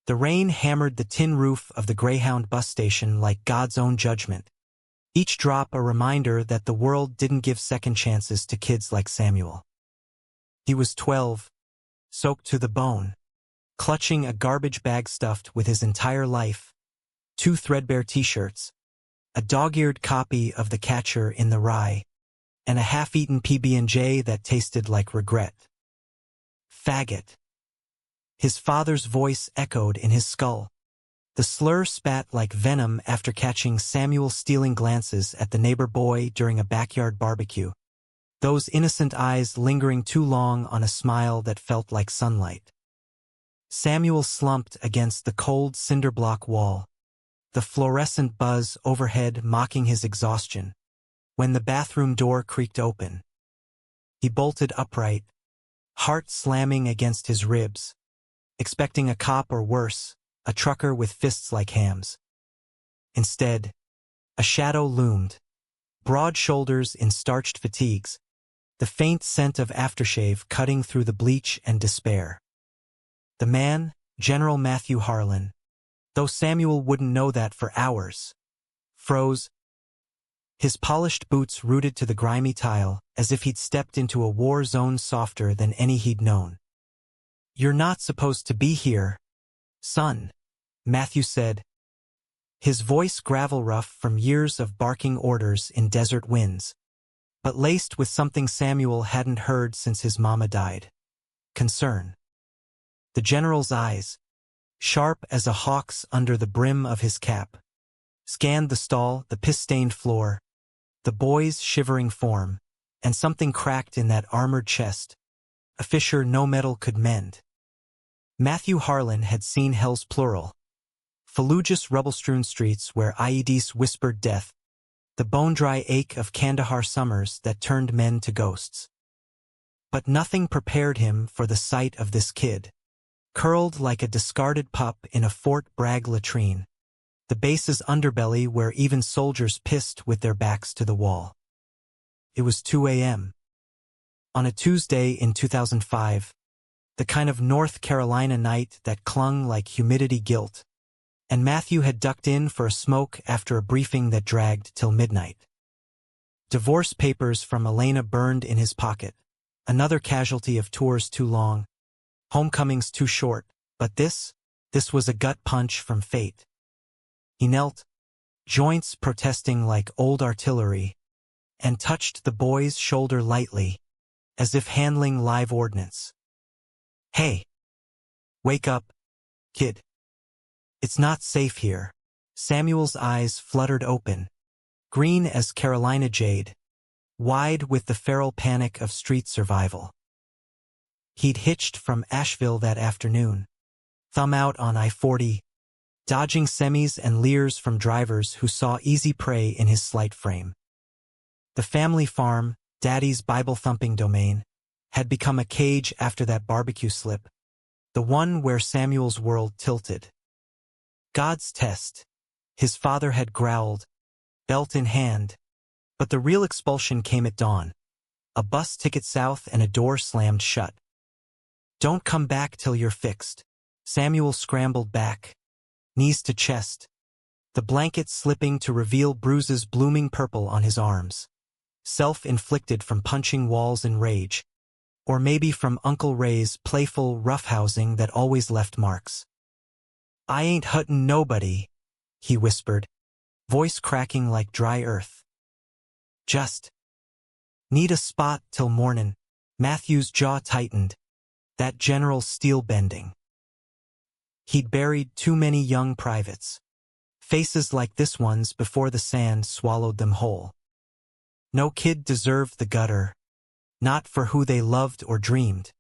The rain hammered the tin roof of the Greyhound bus station like God's own judgment, each drop a reminder that the world didn't give second chances to kids like Samuel. He was 12, soaked to the bone, clutching a garbage bag stuffed with his entire life, 2 threadbare t-shirts, a dog-eared copy of The Catcher in the Rye, and a half-eaten PB&J that tasted like regret. Faggot. His father's voice echoed in his skull. The slur spat like venom after catching Samuel stealing glances at the neighbor boy during a backyard barbecue, those innocent eyes lingering too long on a smile that felt like sunlight. Samuel slumped against the cold cinder-block wall, the fluorescent buzz overhead mocking his exhaustion, when the bathroom door creaked open. He bolted upright, heart slamming against his ribs, expecting a cop or worse, a trucker with fists like hams. Instead, a shadow loomed, broad shoulders in starched fatigues, the faint scent of aftershave cutting through the bleach and despair. The man, General Matthew Harlan, though Samuel wouldn't know that for hours, froze, his polished boots rooted to the grimy tile as if he'd stepped into a war zone softer than any he'd known. "You're not supposed to be here, son," Matthew said, his voice gravel-rough from years of barking orders in desert winds, but laced with something Samuel hadn't heard since his mama died: concern. The general's eyes, sharp as a hawk's under the brim of his cap, scanned the stall, the piss-stained floor, the boy's shivering form, and something cracked in that armored chest, a fissure no metal could mend. Matthew Harlan had seen hell's plural, Fallujah's rubble-strewn streets where IEDs whispered death, the bone-dry ache of Kandahar summers that turned men to ghosts. But nothing prepared him for the sight of this kid, curled like a discarded pup in a Fort Bragg latrine, the base's underbelly where even soldiers pissed with their backs to the wall. It was 2 a.m. On a Tuesday in 2005, the kind of North Carolina night that clung like humidity guilt, and Matthew had ducked in for a smoke after a briefing that dragged till midnight. Divorce papers from Elena burned in his pocket, another casualty of tours too long, homecomings too short, but this was a gut punch from fate. He knelt, joints protesting like old artillery, and touched the boy's shoulder lightly, as if handling live ordnance. "Hey! Wake up, kid. It's not safe here." Samuel's eyes fluttered open, green as Carolina jade, wide with the feral panic of street survival. He'd hitched from Asheville that afternoon, thumb out on I-40, dodging semis and leers from drivers who saw easy prey in his slight frame. The family farm, Daddy's Bible-thumping domain, had become a cage after that barbecue slip, the one where Samuel's world tilted. God's test, his father had growled, belt in hand, but the real expulsion came at dawn, a bus ticket south and a door slammed shut. "Don't come back till you're fixed." Samuel scrambled back, knees to chest, the blanket slipping to reveal bruises blooming purple on his arms, self-inflicted from punching walls in rage, or maybe from Uncle Ray's playful roughhousing that always left marks. "I ain't hurtin' nobody," he whispered, voice cracking like dry earth. "Just need a spot till mornin'." Matthew's jaw tightened, that general steel bending. He'd buried too many young privates, faces like this one's before the sand swallowed them whole. No kid deserved the gutter, not for who they loved or dreamed.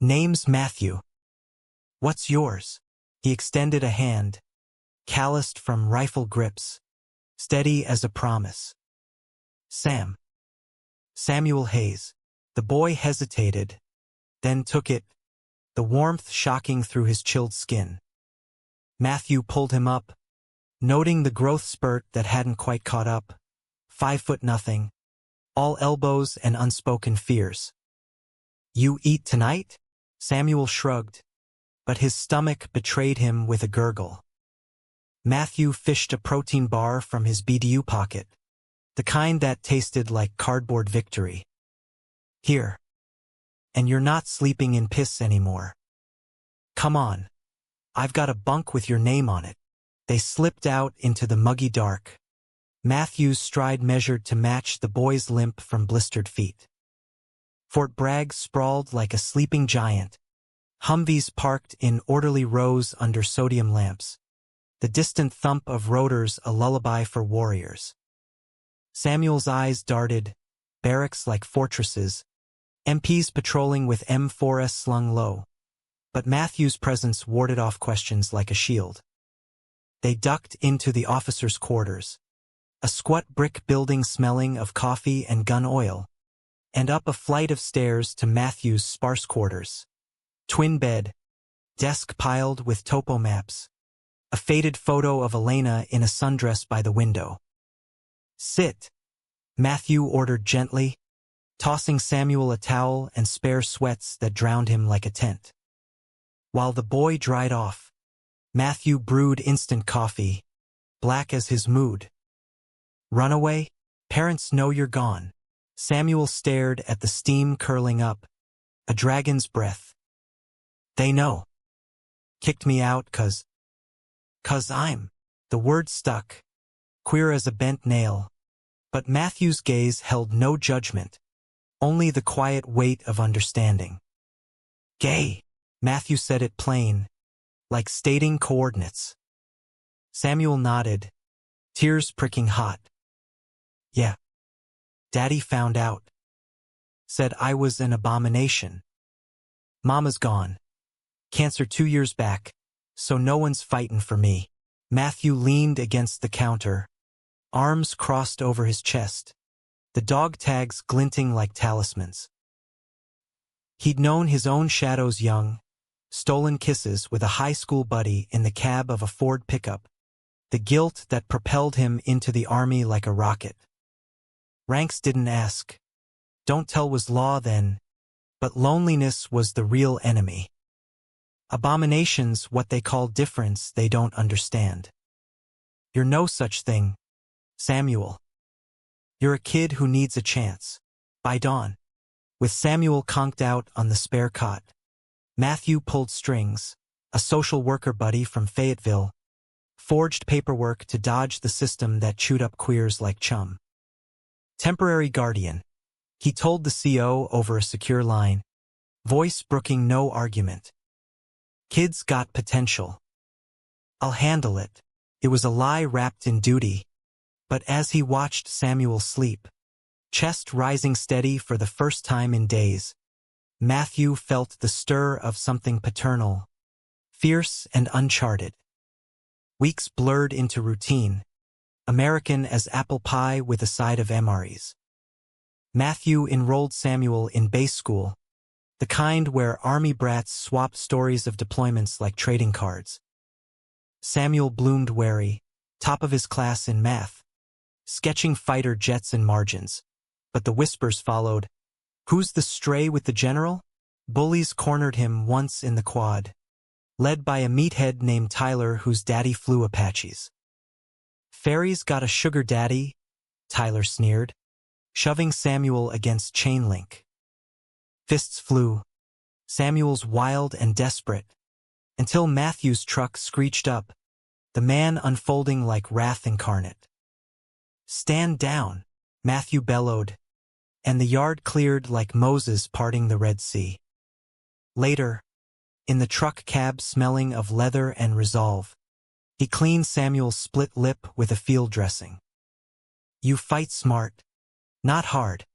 "Name's Matthew. What's yours?" He extended a hand, calloused from rifle grips, steady as a promise. "Sam." "Samuel Hayes." The boy hesitated, then took it, the warmth shocking through his chilled skin. Matthew pulled him up, noting the growth spurt that hadn't quite caught up, 5'0", all elbows and unspoken fears. "You eat tonight?" Samuel shrugged, but his stomach betrayed him with a gurgle. Matthew fished a protein bar from his BDU pocket, the kind that tasted like cardboard victory. Here. And you're not sleeping in piss anymore. Come on. I've got a bunk with your name on it. They slipped out into the muggy dark. Matthew's stride measured to match the boy's limp from blistered feet. Fort Bragg sprawled like a sleeping giant. Humvees parked in orderly rows under sodium lamps. The distant thump of rotors a lullaby for warriors. Samuel's eyes darted, barracks like fortresses, MPs patrolling with M4s slung low. But Matthew's presence warded off questions like a shield. They ducked into the officers' quarters, a squat brick building smelling of coffee and gun oil, and up a flight of stairs to Matthew's sparse quarters. Twin bed, desk piled with topo maps, a faded photo of Elena in a sundress by the window. Sit, Matthew ordered gently, tossing Samuel a towel and spare sweats that drowned him like a tent. While the boy dried off, Matthew brewed instant coffee, black as his mood. Runaway? Parents know you're gone. Samuel stared at the steam curling up, a dragon's breath. They know. Kicked me out 'cause I'm. The word stuck, queer as a bent nail. But Matthew's gaze held no judgment, only the quiet weight of understanding. Gay. Matthew said it plain, like stating coordinates. Samuel nodded, tears pricking hot. Yeah. Daddy found out. Said I was an abomination. Mama's gone. Cancer 2 years back, so no one's fightin' for me. Matthew leaned against the counter, arms crossed over his chest, the dog tags glinting like talismans. He'd known his own shadows young, stolen kisses with a high school buddy in the cab of a Ford pickup, the guilt that propelled him into the army like a rocket. Ranks didn't ask. Don't tell was law then, but loneliness was the real enemy. Abomination's what they call difference they don't understand. You're no such thing, Samuel. You're a kid who needs a chance. By dawn. With Samuel conked out on the spare cot, Matthew pulled strings, a social worker buddy from Fayetteville, forged paperwork to dodge the system that chewed up queers like chum. Temporary guardian, he told the CO over a secure line, voice brooking no argument. Kids got potential. I'll handle it. It was a lie wrapped in duty. But as he watched Samuel sleep, chest rising steady for the first time in days, Matthew felt the stir of something paternal, fierce and uncharted. Weeks blurred into routine, American as apple pie with a side of MREs. Matthew enrolled Samuel in base school, the kind where army brats swapped stories of deployments like trading cards. Samuel bloomed wary, top of his class in math, sketching fighter jets and margins. But the whispers followed. Who's the stray with the general? Bullies cornered him once in the quad, led by a meathead named Tyler whose daddy flew Apaches. Fairies got a sugar daddy, Tyler sneered, shoving Samuel against chain link. Fists flew, Samuel's wild and desperate, until Matthew's truck screeched up, the man unfolding like wrath incarnate. Stand down, Matthew bellowed, and the yard cleared like Moses parting the Red Sea. Later, in the truck cab smelling of leather and resolve, he cleaned Samuel's split lip with a field dressing. You fight smart, not hard.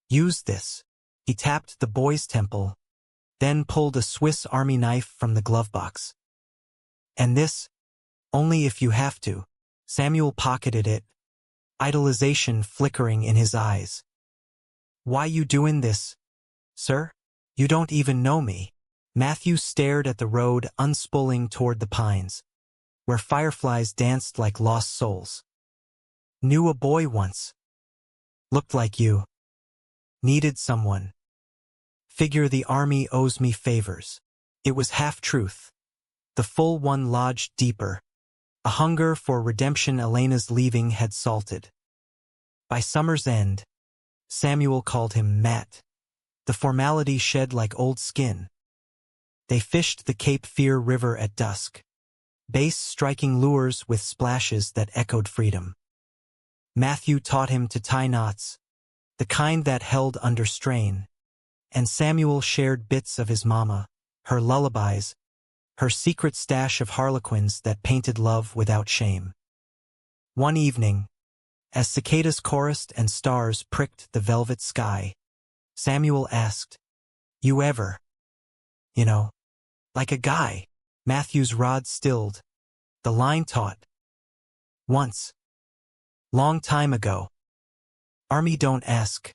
Use this. He tapped the boy's temple, then pulled a Swiss Army knife from the glove box. And this, only if you have to. Samuel pocketed it, idolization flickering in his eyes. Why you doing this, sir? You don't even know me. Matthew stared at the road unspooling toward the pines, where fireflies danced like lost souls. Knew a boy once. Looked like you. Needed someone. Figure the army owes me favors. It was half-truth. The full one lodged deeper. A hunger for redemption Elena's leaving had salted. By summer's end, Samuel called him Matt. The formality shed like old skin. They fished the Cape Fear River at dusk, base striking lures with splashes that echoed freedom. Matthew taught him to tie knots, the kind that held under strain, and Samuel shared bits of his mama, her lullabies, her secret stash of harlequins that painted love without shame. One evening, as cicadas chorused and stars pricked the velvet sky, Samuel asked, "You ever, like a guy?" Matthew's rod stilled. The line taught, "Once. Long time ago. Army don't ask.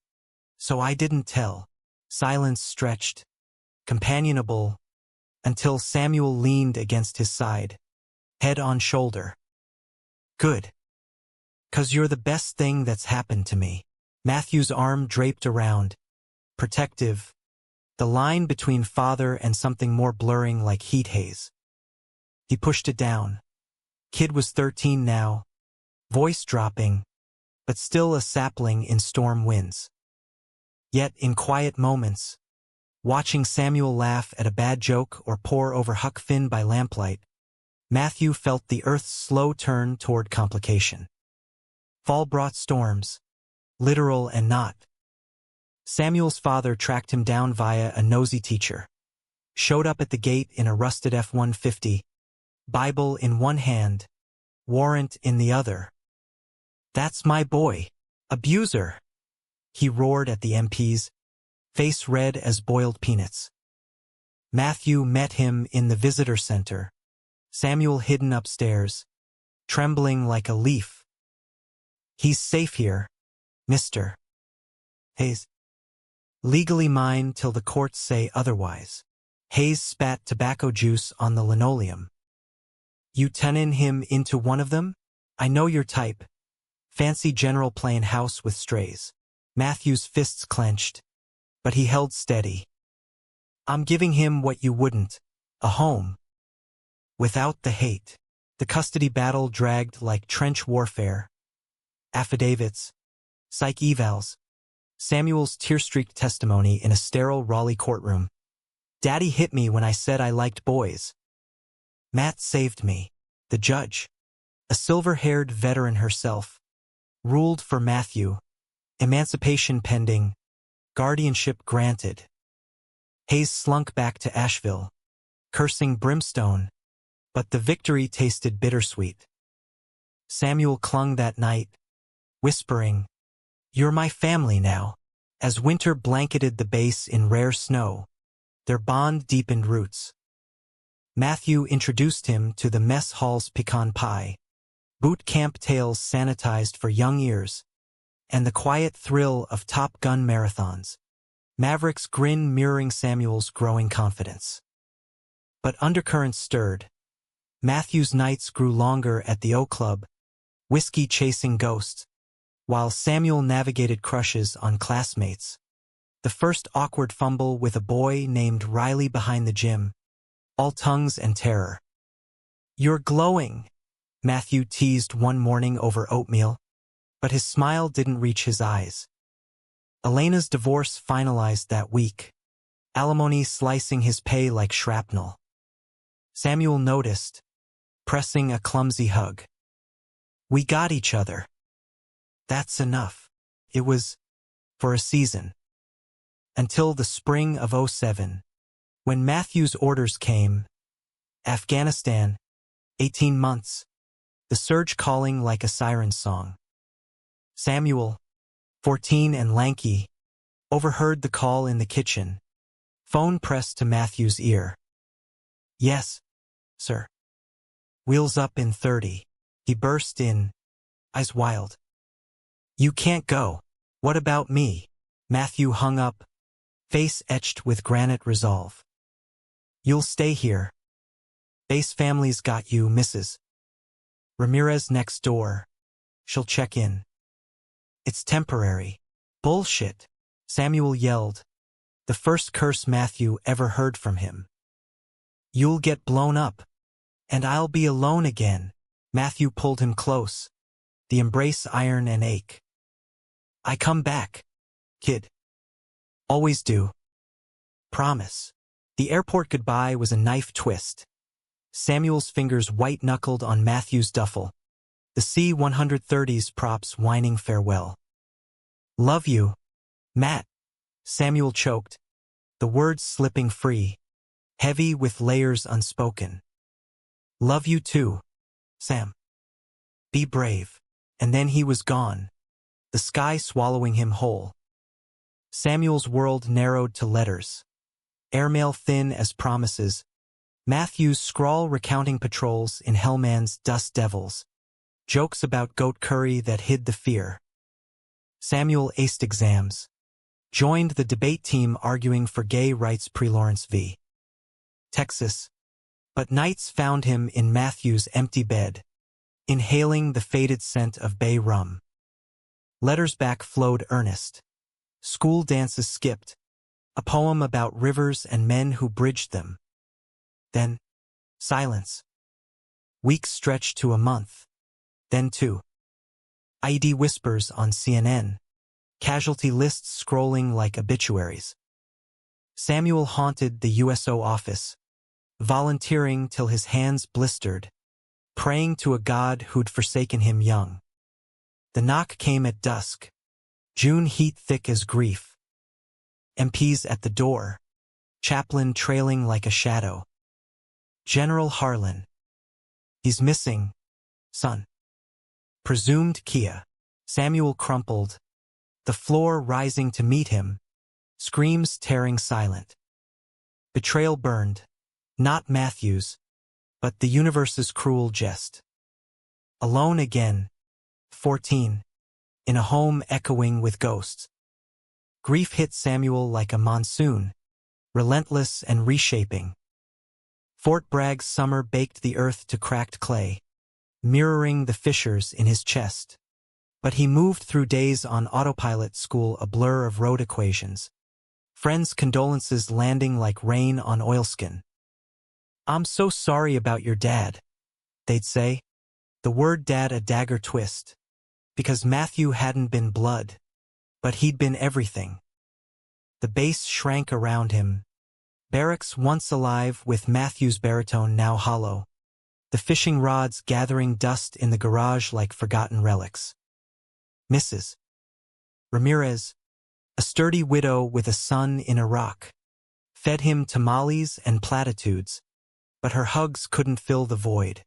So I didn't tell." Silence stretched, companionable, until Samuel leaned against his side, head on shoulder. "Good. 'Cause you're the best thing that's happened to me." Matthew's arm draped around, protective, the line between father and something more blurring like heat haze. He pushed it down. Kid was 13 now, voice dropping, but still a sapling in storm winds. Yet in quiet moments, watching Samuel laugh at a bad joke or pore over Huck Finn by lamplight, Matthew felt the earth's slow turn toward complication. Fall brought storms, literal and not. Samuel's father tracked him down via a nosy teacher. Showed up at the gate in a rusted F-150, Bible in one hand, warrant in the other. "That's my boy. Abuser!" he roared at the MPs, face red as boiled peanuts. Matthew met him in the visitor center, Samuel hidden upstairs, trembling like a leaf. "He's safe here, Mr. Hayes. Legally mine till the courts say otherwise." Hayes spat tobacco juice on the linoleum. "You turnin' him into one of them? I know your type. Fancy general playin' house with strays." Matthew's fists clenched, but he held steady. "I'm giving him what you wouldn't, a home. Without the hate." The custody battle dragged like trench warfare. Affidavits, psych evals, Samuel's tear-streaked testimony in a sterile Raleigh courtroom. "Daddy hit me when I said I liked boys. Matt saved me." The judge, a silver-haired veteran herself, ruled for Matthew. Emancipation pending, guardianship granted. Hayes slunk back to Asheville, cursing brimstone, but the victory tasted bittersweet. Samuel clung that night, whispering, "You're my family now." As winter blanketed the base in rare snow, their bond deepened roots. Matthew introduced him to the mess hall's pecan pie, boot camp tales sanitized for young ears, and the quiet thrill of Top Gun marathons, Maverick's grin mirroring Samuel's growing confidence. But undercurrents stirred. Matthew's nights grew longer at the O Club, whiskey chasing ghosts, while Samuel navigated crushes on classmates. The first awkward fumble with a boy named Riley behind the gym, all tongues and terror. "You're glowing," Matthew teased one morning over oatmeal, but his smile didn't reach his eyes. Elena's divorce finalized that week, alimony slicing his pay like shrapnel. Samuel noticed, pressing a clumsy hug. "We got each other. That's enough." It was, for a season. Until the spring of '07, when Matthew's orders came. Afghanistan, 18 months, the surge calling like a siren song. Samuel, 14 and lanky, overheard the call in the kitchen, phone pressed to Matthew's ear. "Yes, sir." "Wheels up in 30. He burst in, eyes wild. "You can't go. What about me?" Matthew hung up, face etched with granite resolve. "You'll stay here. Base family's got you, Mrs. Ramirez next door. She'll check in." "It's temporary." "Bullshit," Samuel yelled, the first curse Matthew ever heard from him. You'll get blown up. And I'll be alone again. Matthew pulled him close, the embrace iron and ache. I come back, kid. Always do. Promise. The airport goodbye was a knife twist. Samuel's fingers white-knuckled on Matthew's duffel, the C-130's props whining farewell. Love you, Matt. Samuel choked, the words slipping free, heavy with layers unspoken. Love you too, Sam. Be brave. And then he was gone, the sky swallowing him whole. Samuel's world narrowed to letters. Airmail thin as promises. Matthew's scrawl recounting patrols in Hellman's Dust Devils. Jokes about goat curry that hid the fear. Samuel aced exams. Joined the debate team arguing for gay rights pre-Lawrence v. Texas. But nights found him in Matthew's empty bed, inhaling the faded scent of bay rum. Letters back flowed earnest. School dances skipped. A poem about rivers and men who bridged them. Then, silence. Weeks stretched to a month. Then 2. IED whispers on CNN. Casualty lists scrolling like obituaries. Samuel haunted the USO office, volunteering till his hands blistered, praying to a God who'd forsaken him young. The knock came at dusk. June heat thick as grief. MPs at the door. Chaplain trailing like a shadow. General Harlan. He's missing, son. Presumed Kia. Samuel crumpled, the floor rising to meet him, screams tearing silent. Betrayal burned, not Matthew's, but the universe's cruel jest. Alone again, 14, in a home echoing with ghosts. Grief hit Samuel like a monsoon, relentless and reshaping. Fort Bragg's summer baked the earth to cracked clay, mirroring the fissures in his chest. But he moved through days on autopilot, school a blur of road equations. Friends' condolences landing like rain on oilskin. I'm so sorry about your dad, they'd say. The word dad a dagger twist. Because Matthew hadn't been blood, but he'd been everything. The base shrank around him. Barracks once alive with Matthew's baritone now hollow. The fishing rods gathering dust in the garage like forgotten relics. Mrs. Ramirez, a sturdy widow with a son in Iraq, fed him tamales and platitudes, but her hugs couldn't fill the void.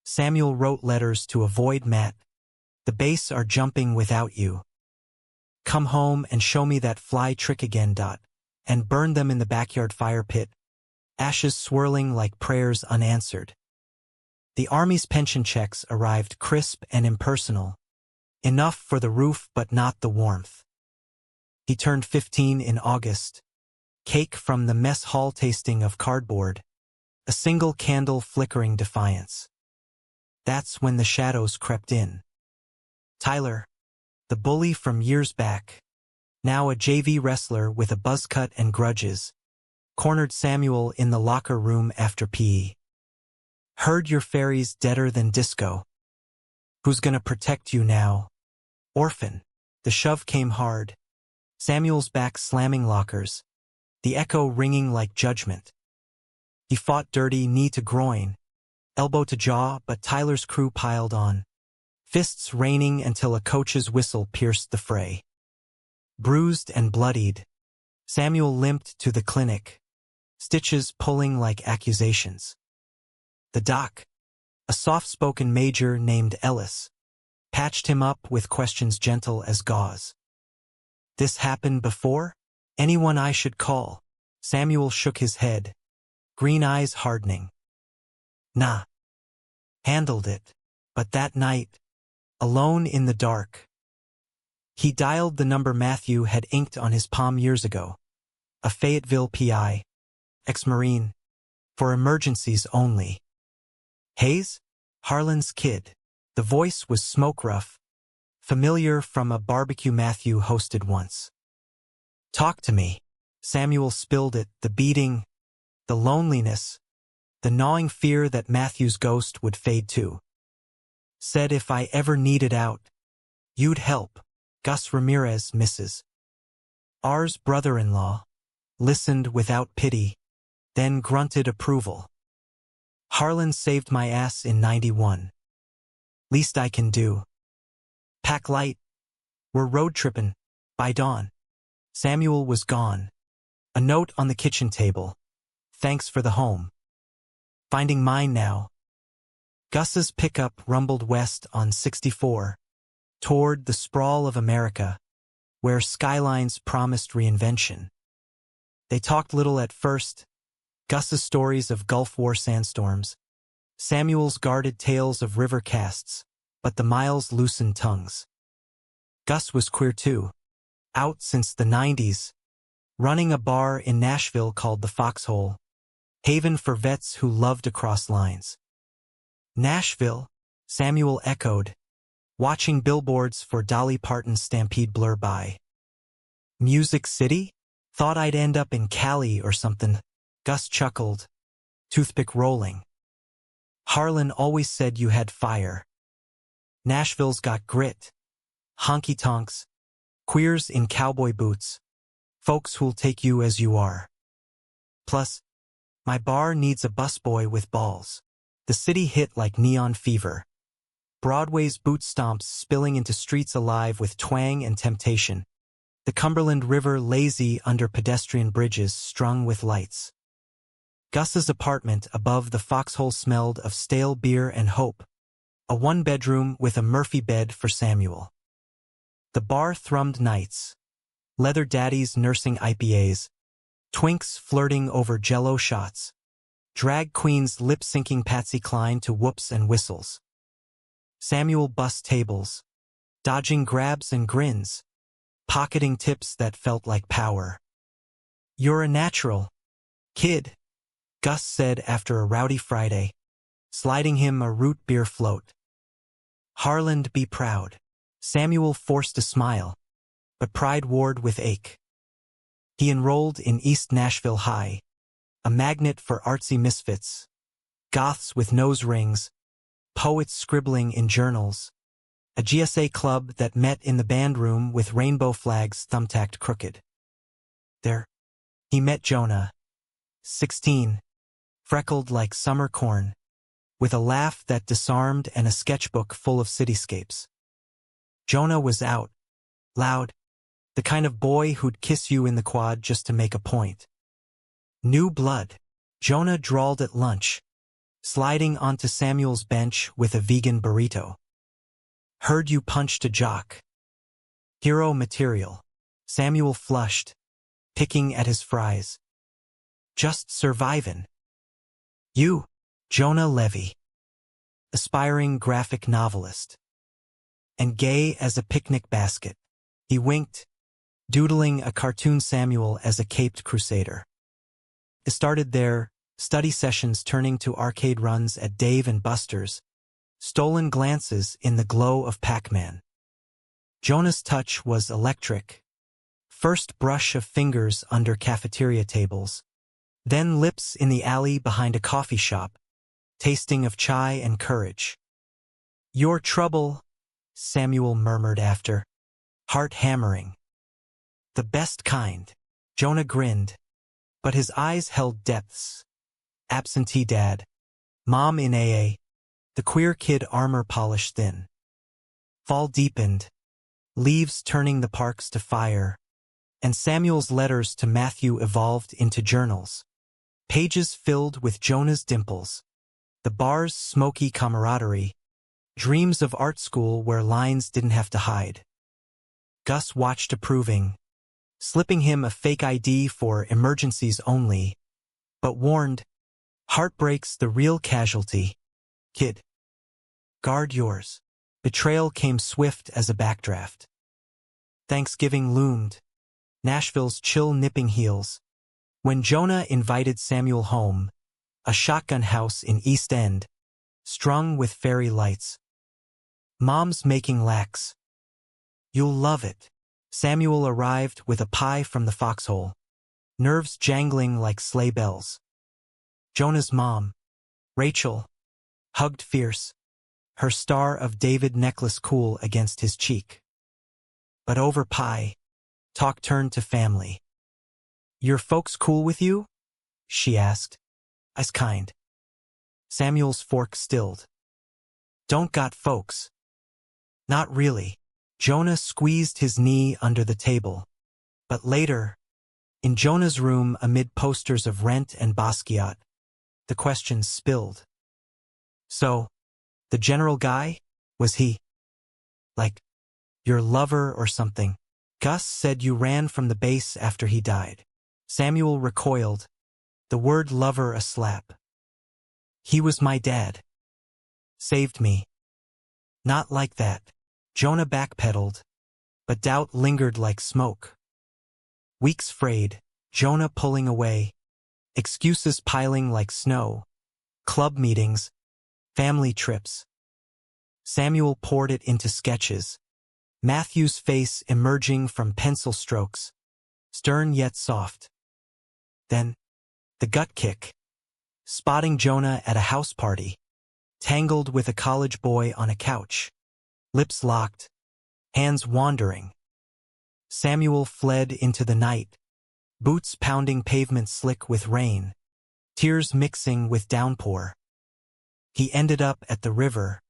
Samuel wrote letters to avoid Matt. The base are jumping without you. Come home and show me that fly trick again. And burn them in the backyard fire pit, ashes swirling like prayers unanswered. The Army's pension checks arrived crisp and impersonal, enough for the roof but not the warmth. He turned 15 in August, cake from the mess hall tasting of cardboard, a single candle flickering defiance. That's when the shadows crept in. Tyler, the bully from years back, now a JV wrestler with a buzzcut and grudges, cornered Samuel in the locker room after PE. Heard your fairy's deader than disco. Who's gonna protect you now? Orphan. The shove came hard. Samuel's back slamming lockers, the echo ringing like judgment. He fought dirty knee to groin, elbow to jaw, but Tyler's crew piled on, fists raining until a coach's whistle pierced the fray. Bruised and bloodied, Samuel limped to the clinic, stitches pulling like accusations. The doc, a soft-spoken major named Ellis, patched him up with questions gentle as gauze. This happened before? Anyone I should call? Samuel shook his head, green eyes hardening. Nah. Handled it. But that night, alone in the dark, he dialed the number Matthew had inked on his palm years ago. A Fayetteville PI, ex-Marine, for emergencies only. Hayes? Harlan's kid. The voice was smoke-rough, familiar from a barbecue Matthew hosted once. Talk to me. Samuel spilled it, the beating, the loneliness, the gnawing fear that Matthew's ghost would fade too. Said if I ever needed out, you'd help. Gus Ramirez, Mrs. R's brother-in-law, listened without pity, then grunted approval. Harlan saved my ass in 91. Least I can do. Pack light. We're road trippin'. By dawn. Samuel was gone. A note on the kitchen table. Thanks for the home. Finding mine now. Gus's pickup rumbled west on 64, toward the sprawl of America, where skylines promised reinvention. They talked little at first. Gus's stories of Gulf War sandstorms, Samuel's guarded tales of river casts, but the miles loosened tongues. Gus was queer too, out since the 90s, running a bar in Nashville called the Foxhole, haven for vets who loved to cross lines. Nashville, Samuel echoed, watching billboards for Dolly Parton's Stampede blur by. Music City? Thought I'd end up in Cali or something. Gus chuckled, toothpick rolling. Harlan always said you had fire. Nashville's got grit. Honky-tonks, queers in cowboy boots, folks who'll take you as you are. Plus, my bar needs a busboy with balls. The city hit like neon fever. Broadway's boot stomps spilling into streets alive with twang and temptation. The Cumberland River lazy under pedestrian bridges strung with lights. Gus's apartment above the Foxhole smelled of stale beer and hope. A one-bedroom with a Murphy bed for Samuel. The bar thrummed nights. Leather daddies nursing IPAs. Twinks flirting over Jell-O shots. Drag queens lip-syncing Patsy Cline to whoops and whistles. Samuel bussed tables, dodging grabs and grins, pocketing tips that felt like power. You're a natural, kid, Gus said after a rowdy Friday, sliding him a root beer float. Harlan'd be proud. Samuel forced a smile, but pride warred with ache. He enrolled in East Nashville High, a magnet for artsy misfits, goths with nose rings, poets scribbling in journals, a GSA club that met in the band room with rainbow flags thumbtacked crooked. There, he met Jonah, 16, freckled like summer corn, with a laugh that disarmed and a sketchbook full of cityscapes. Jonah was out, loud, the kind of boy who'd kiss you in the quad just to make a point. New blood, Jonah drawled at lunch, sliding onto Samuel's bench with a vegan burrito. Heard you punched a jock. Hero material, Samuel flushed, picking at his fries. Just survivin'. You, Jonah Levy. Aspiring graphic novelist. And gay as a picnic basket. He winked, doodling a cartoon Samuel as a caped crusader. It started there, study sessions turning to arcade runs at Dave and Buster's, stolen glances in the glow of Pac-Man. Jonah's touch was electric. First brush of fingers under cafeteria tables, then lips in the alley behind a coffee shop, tasting of chai and courage. Your trouble, Samuel murmured after, heart hammering. The best kind. Jonah grinned, but his eyes held depths. Absentee dad, mom in AA, the queer kid armor polished thin. Fall deepened, leaves turning the parks to fire, and Samuel's letters to Matthew evolved into journals. Pages filled with Jonah's dimples, the bar's smoky camaraderie, dreams of art school where lines didn't have to hide. Gus watched approving, slipping him a fake ID for emergencies only, but warned, heartbreak's the real casualty, kid. Guard yours. Betrayal came swift as a backdraft. Thanksgiving loomed, Nashville's chill nipping heels, when Jonah invited Samuel home, a shotgun house in East End, strung with fairy lights. Mom's making lax. You'll love it. Samuel arrived with a pie from the Foxhole, nerves jangling like sleigh bells. Jonah's mom, Rachel hugged fierce, her Star of David necklace cool against his cheek. But over pie, talk turned to family. "Your folks cool with you?" she asked. "I's kind." Samuel's fork stilled. "Don't got folks." "Not really." Jonah squeezed his knee under the table. But later, in Jonah's room amid posters of Rent and Basquiat, the questions spilled. "So, the general guy, was he, like, your lover or something? Gus said you ran from the base after he died." Samuel recoiled, the word lover a slap. "He was my dad. Saved me." "Not like that." Jonah backpedaled, but doubt lingered like smoke. Weeks frayed, Jonah pulling away, excuses piling like snow, club meetings, family trips. Samuel poured it into sketches, Matthew's face emerging from pencil strokes, stern yet soft. Then, the gut kick, spotting Jonah at a house party, tangled with a college boy on a couch, lips locked, hands wandering. Samuel fled into the night, boots pounding pavement slick with rain, tears mixing with downpour. He ended up at the river,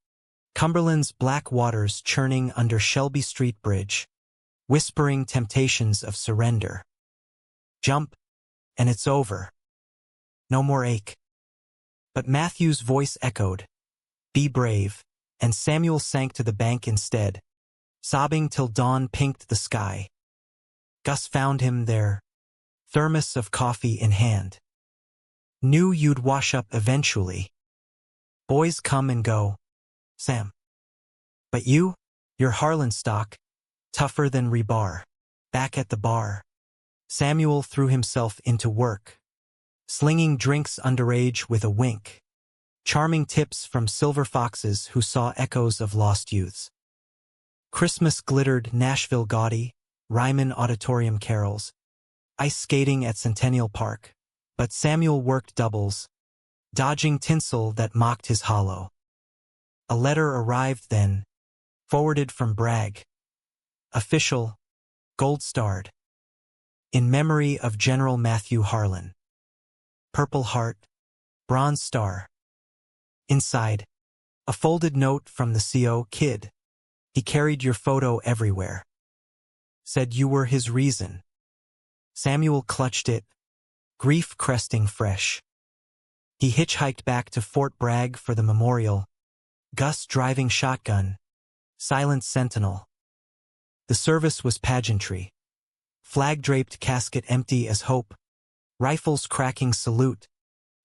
Cumberland's black waters churning under Shelby Street Bridge, whispering temptations of surrender. Jump, and it's over. No more ache. But Matthew's voice echoed, "Be brave," and Samuel sank to the bank instead, sobbing till dawn pinked the sky. Gus found him there, thermos of coffee in hand. "Knew you'd wash up eventually. Boys come and go, Sam. But you're Harlan stock, tougher than rebar." Back at the bar, Samuel threw himself into work, slinging drinks underage with a wink, charming tips from silver foxes who saw echoes of lost youths. Christmas glittered Nashville gaudy, Ryman Auditorium carols, ice skating at Centennial Park, but Samuel worked doubles, dodging tinsel that mocked his hollow. A letter arrived then, forwarded from Bragg. Official, gold-starred. In memory of General Matthew Harlan. Purple heart, bronze star. Inside, a folded note from the CO kid. He carried your photo everywhere. Said you were his reason. Samuel clutched it, grief cresting fresh. He hitchhiked back to Fort Bragg for the memorial, Gus driving shotgun, silent sentinel. The service was pageantry. Flag-draped casket empty as hope, rifles cracking salute,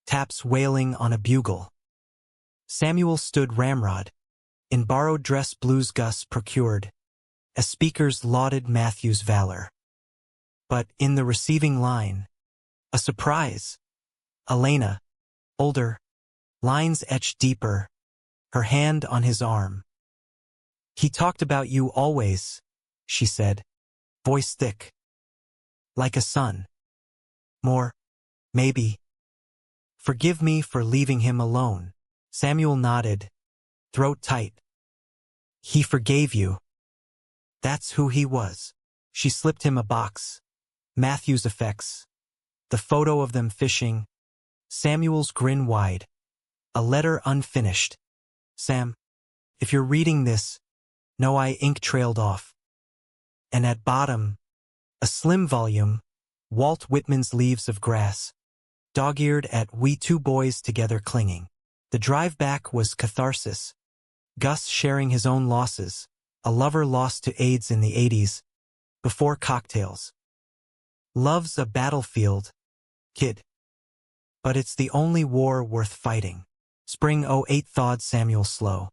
taps wailing on a bugle. Samuel stood ramrod, in borrowed dress blues Gus procured, as speakers lauded Matthew's valor. But in the receiving line, a surprise. Elena, older, lines etched deeper, her hand on his arm. "He talked about you always," she said, voice thick. "Like a son. More, maybe. Forgive me for leaving him alone." Samuel nodded, throat tight. "He forgave you. That's who he was." She slipped him a box, Matthew's effects, the photo of them fishing, Samuel's grin wide, a letter unfinished. "Sam, if you're reading this, know I ink trailed off." And at bottom, a slim volume, Walt Whitman's Leaves of Grass, dog-eared at "We two boys together clinging." The drive back was catharsis, Gus sharing his own losses, a lover lost to AIDS in the 80s, before cocktails. "Love's a battlefield, kid. But it's the only war worth fighting." Spring '08 thawed Samuel slow.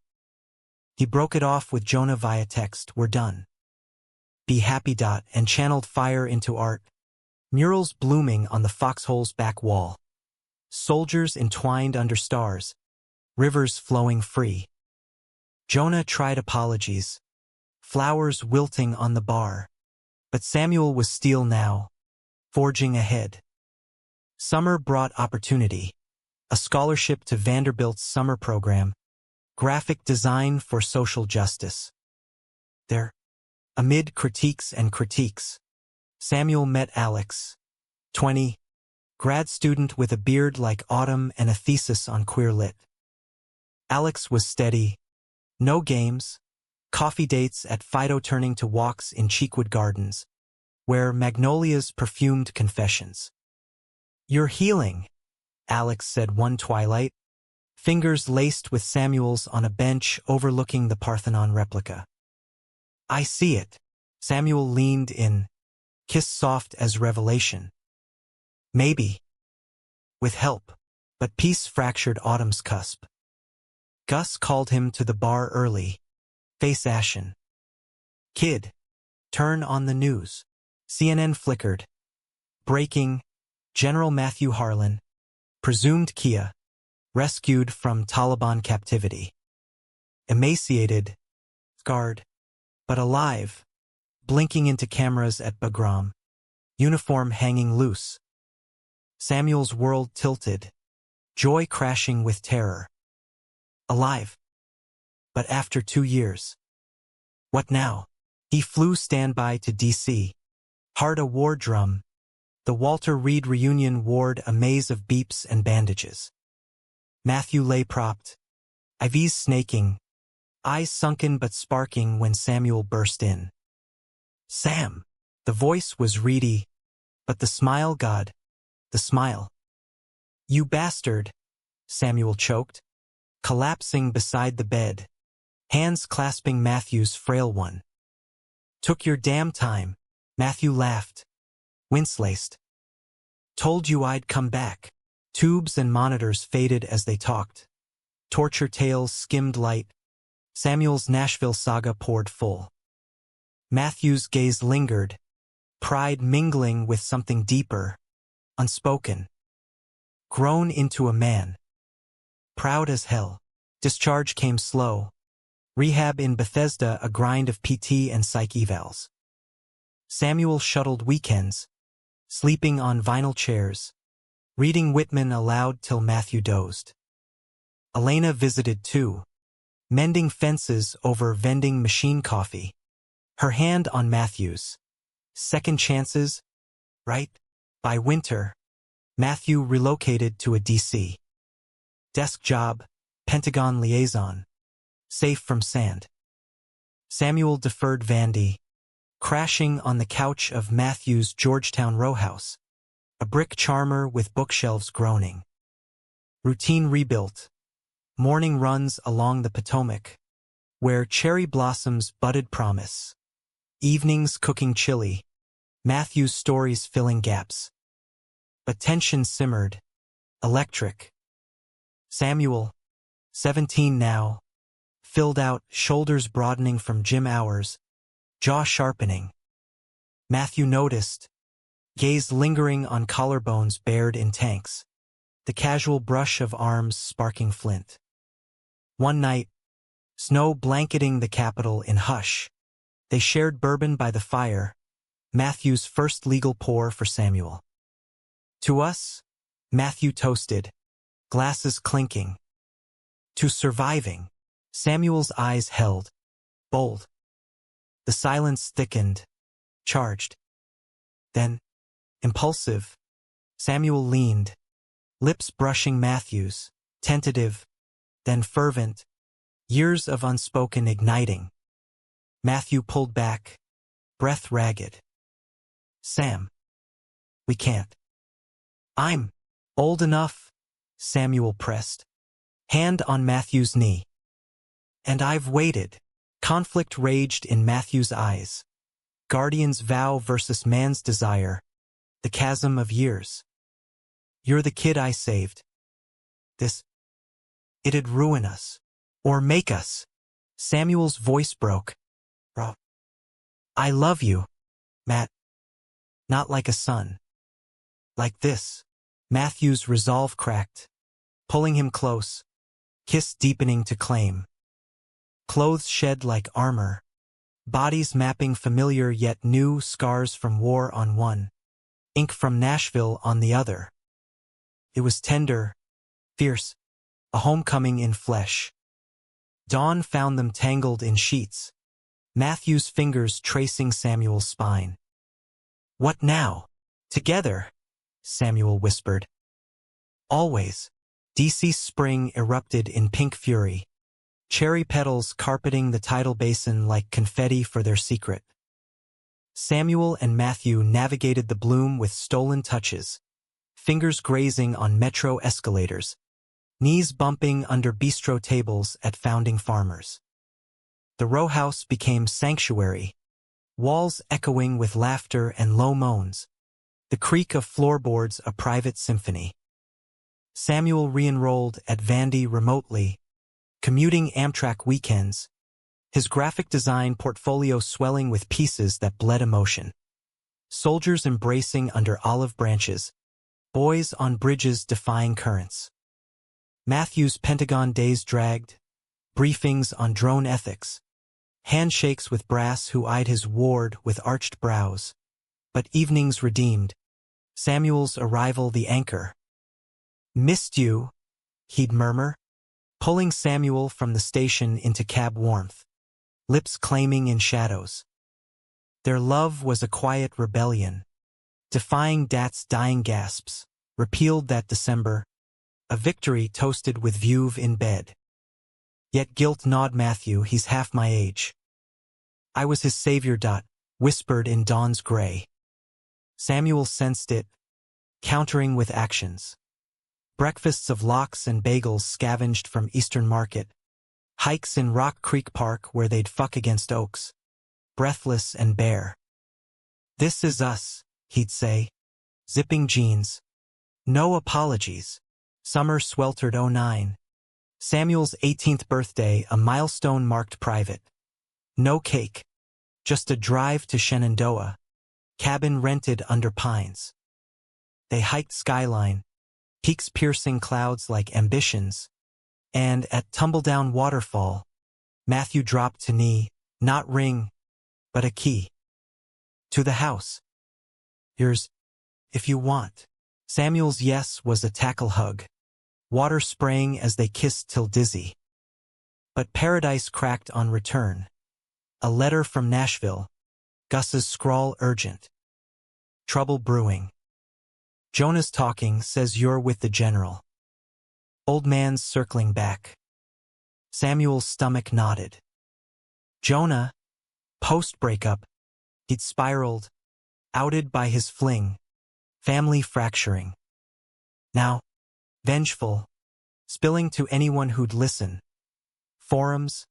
He broke it off with Jonah via text, "We're done. Be happy." And channeled fire into art. Murals blooming on the foxhole's back wall. Soldiers entwined under stars. Rivers flowing free. Jonah tried apologies. Flowers wilting on the bar. But Samuel was steel now, forging ahead. Summer brought opportunity. a scholarship to Vanderbilt's summer program, graphic design for social justice. There, amid critiques and critiques, Samuel met Alex, 20, grad student with a beard like autumn and a thesis on queer lit. Alex was steady, no games, coffee dates at Fido turning to walks in Cheekwood Gardens, where magnolias perfumed confessions. "You're healing," Alex said one twilight, fingers laced with Samuel's on a bench overlooking the Parthenon replica. "I see it." Samuel leaned in, kiss soft as revelation. "Maybe. With help." But peace fractured autumn's cusp. Gus called him to the bar early, face ashen. "Kid, turn on the news." CNN flickered. Breaking, General Matthew Harlan, presumed Kia, rescued from Taliban captivity. Emaciated, scarred, but alive, blinking into cameras at Bagram, uniform hanging loose. Samuel's world tilted, joy crashing with terror. Alive. But after 2 years. What now? He flew standby to D.C. Heart a war drum. The Walter Reed reunion ward a maze of beeps and bandages. Matthew lay propped, IVs snaking, eyes sunken but sparking when Samuel burst in. "Sam!" The voice was reedy, but the smile, God, the smile. "You bastard!" Samuel choked, collapsing beside the bed, hands clasping Matthew's frail one. "Took your damn time," Matthew laughed, wince-laced. "Told you I'd come back." Tubes and monitors faded as they talked. Torture tales skimmed light. Samuel's Nashville saga poured full. Matthew's gaze lingered, pride mingling with something deeper, unspoken. Grown into a man. Proud as hell. Discharge came slow. Rehab in Bethesda a grind of PT and psych evals. Samuel shuttled weekends, sleeping on vinyl chairs, reading Whitman aloud till Matthew dozed. Elena visited too, mending fences over vending machine coffee, her hand on Matthew's. Second chances, right? By winter, Matthew relocated to a D.C. desk job, Pentagon liaison, safe from sand. Samuel deferred Vandy, crashing on the couch of Matthew's Georgetown row house, a brick charmer with bookshelves groaning. Routine rebuilt. Morning runs along the Potomac, where cherry blossoms budded promise. Evenings cooking chili, Matthew's stories filling gaps. But tension simmered, electric. Samuel, 17 now, filled out, shoulders broadening from gym hours, jaw sharpening. Matthew noticed, gaze lingering on collarbones bared in tanks, the casual brush of arms sparking flint. One night, snow blanketing the Capitol in hush, they shared bourbon by the fire, Matthew's first legal pour for Samuel. To us, Matthew toasted, glasses clinking. To surviving, Samuel's eyes held, bold. The silence thickened, charged. Then, impulsive, Samuel leaned, lips brushing Matthew's, tentative, then fervent, years of unspoken igniting. Matthew pulled back, breath ragged. "Sam, we can't." "I'm old enough," Samuel pressed, hand on Matthew's knee. "And I've waited." Conflict raged in Matthew's eyes. Guardian's vow versus man's desire. The chasm of years. "You're the kid I saved. It'd ruin us. Or make us." Samuel's voice broke. "Bro, I love you, Matt. Not like a son. Like this." Matthew's resolve cracked, pulling him close, kiss deepening to claim. Clothes shed like armor, bodies mapping familiar yet new, scars from war on one, ink from Nashville on the other. It was tender, Fierce, a homecoming in flesh. Dawn found them tangled in sheets, Matthew's fingers tracing Samuel's spine. "What now? Together," Samuel whispered. "Always." DC's spring erupted in pink fury, cherry petals carpeting the tidal basin like confetti for their secret. Samuel and Matthew navigated the bloom with stolen touches, fingers grazing on metro escalators, knees bumping under bistro tables at founding farmers. The row house became sanctuary, walls echoing with laughter and low moans, the creak of floorboards a private symphony. Samuel re-enrolled at Vandy remotely, commuting Amtrak weekends, his graphic design portfolio swelling with pieces that bled emotion. Soldiers embracing under olive branches, boys on bridges defying currents. Matthew's Pentagon days dragged, briefings on drone ethics, handshakes with brass who eyed his ward with arched brows. But evenings redeemed, Samuel's arrival the anchor. "Missed you," he'd murmur, pulling Samuel from the station into cab warmth, lips claiming in shadows. Their love was a quiet rebellion, defying DAT's dying gasps, repealed that December, a victory toasted with Veuve in bed. Yet guilt gnawed Matthew, he's half my age. I was his savior. Whispered in dawn's gray. Samuel sensed it, countering with actions. Breakfasts of lox and bagels scavenged from Eastern Market, hikes in Rock Creek Park where they'd fuck against oaks, breathless and bare. "This is us," he'd say, zipping jeans. No apologies. Summer sweltered 09. Samuel's 18th birthday, a milestone marked private. No cake. Just a drive to Shenandoah, cabin rented under pines. They hiked Skyline, peaks piercing clouds like ambitions, and at Tumbledown Waterfall, Matthew dropped to knee, not ring, but a key. "To the house. Yours, if you want." Samuel's yes was a tackle hug, water spraying as they kissed till dizzy. But paradise cracked on return. A letter from Nashville, Gus's scrawl urgent. "Trouble brewing. Jonah's talking, says you're with the general." Old man's circling back. Samuel's stomach nodded. Jonah, post-breakup, he'd spiraled, outed by his fling, family fracturing. Now, vengeful, spilling to anyone who'd listen. Forums,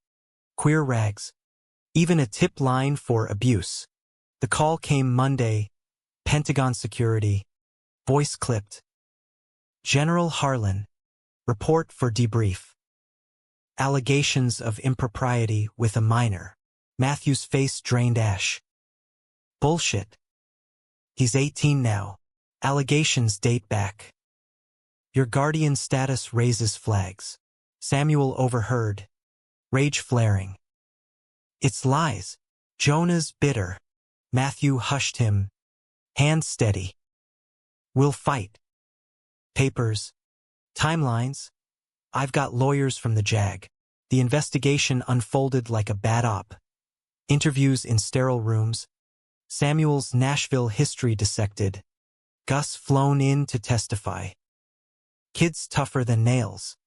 queer rags, even a tip line for abuse. The call came Monday, Pentagon security, voice clipped. "General Harlan, report for debrief. Allegations of impropriety with a minor." Matthew's face drained ash. "Bullshit. He's 18 now. Allegations date back. Your guardian status raises flags." Samuel overheard, rage flaring. "It's lies. Jonah's bitter." Matthew hushed him, hand steady. "We'll fight. Papers, timelines. I've got lawyers from the JAG." The investigation unfolded like a bad op. Interviews in sterile rooms, Samuel's Nashville history dissected, Gus flown in to testify. Kids tougher than nails.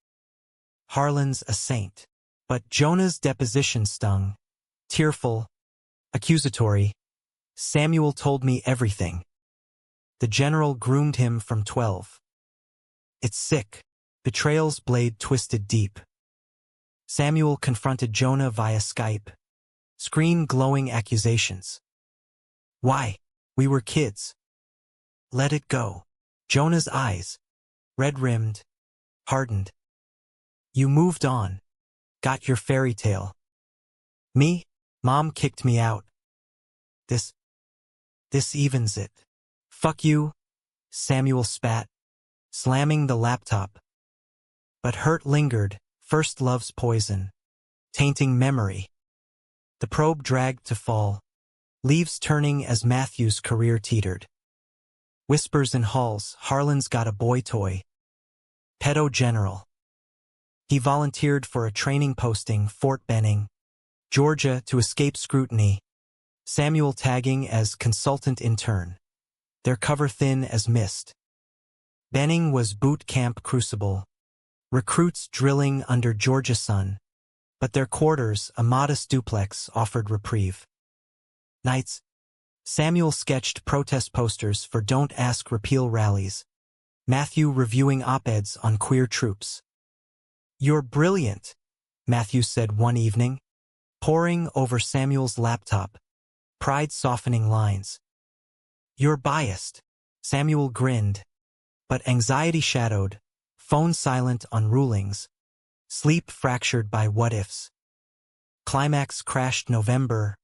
Harlan's a saint. But Jonah's deposition stung, tearful, accusatory. "Samuel told me everything. The general groomed him from 12. It's sick." Betrayal's blade twisted deep. Samuel confronted Jonah via Skype. Screen glowing accusations. "Why? We were kids." "Let it go." Jonah's eyes, red-rimmed, hardened. "You moved on. Got your fairy tale." "Me? Mom kicked me out. This evens it." "Fuck you," Samuel spat, slamming the laptop. But hurt lingered, first love's poison, tainting memory. The probe dragged to fall, leaves turning as Matthew's career teetered. Whispers in halls, Harlan's got a boy toy. Pedo General. He volunteered for a training posting, Fort Benning, Georgia, to escape scrutiny, Samuel tagging as consultant intern. Their cover thin as mist. Benning was boot camp crucible, recruits drilling under Georgia sun, but their quarters, a modest duplex, offered reprieve. Nights, Samuel sketched protest posters for Don't Ask Repeal rallies, Matthew reviewing op-eds on queer troops. "You're brilliant," Matthew said one evening, poring over Samuel's laptop, pride softening lines. "You're biased," Samuel grinned, but anxiety shadowed, phone silent on rulings, sleep fractured by what-ifs. Climax crashed November,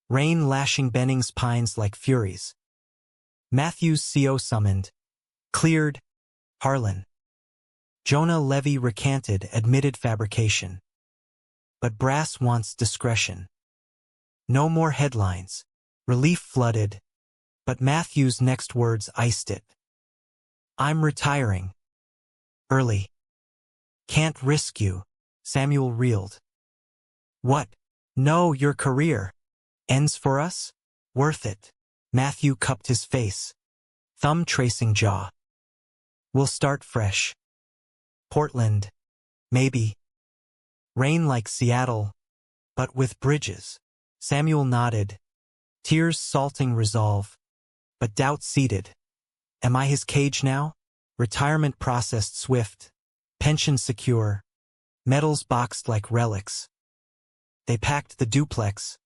rain lashing Benning's pines like furies. Matthew's CO summoned, cleared, Harlan. Jonah Levy recanted, admitted fabrication. But brass wants discretion. No more headlines. Relief flooded, but Matthew's next words iced it. "I'm retiring. Early. Can't risk you," Samuel reeled. "What? No, your career. Ends for us? Worth it." Matthew cupped his face, thumb tracing jaw. "We'll start fresh. Portland. Maybe. Rain like Seattle, but with bridges." Samuel nodded, tears salting resolve, but doubt seated. Am I his cage now? Retirement processed swift, pension secure, medals boxed like relics. They packed the duplex,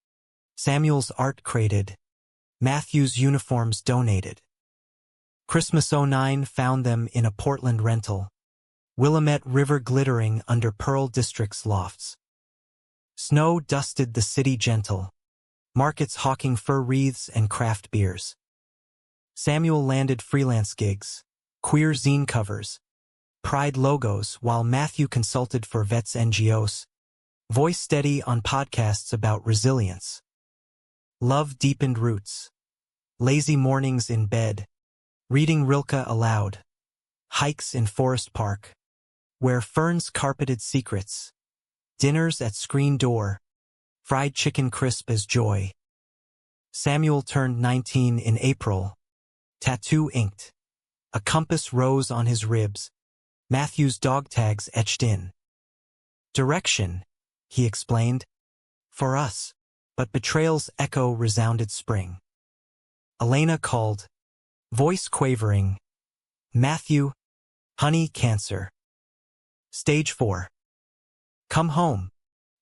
Samuel's art crated, Matthew's uniforms donated. Christmas '09 found them in a Portland rental, Willamette River glittering under Pearl District's lofts. Snow dusted the city gentle, markets hawking fur wreaths and craft beers. Samuel landed freelance gigs, queer zine covers, pride logos, while Matthew consulted for vets NGOs, voice steady on podcasts about resilience. Love deepened roots. Lazy mornings in bed, reading Rilke aloud. Hikes in Forest Park, where ferns carpeted secrets. Dinners at screen door, fried chicken crisp as joy. Samuel turned 19 in April, tattoo inked. A compass rose on his ribs, Matthew's dog tags etched in. Direction, he explained, for us, but betrayal's echo resounded spring. Elena called, voice quavering, "Matthew, honey, cancer. Stage 4. Come home."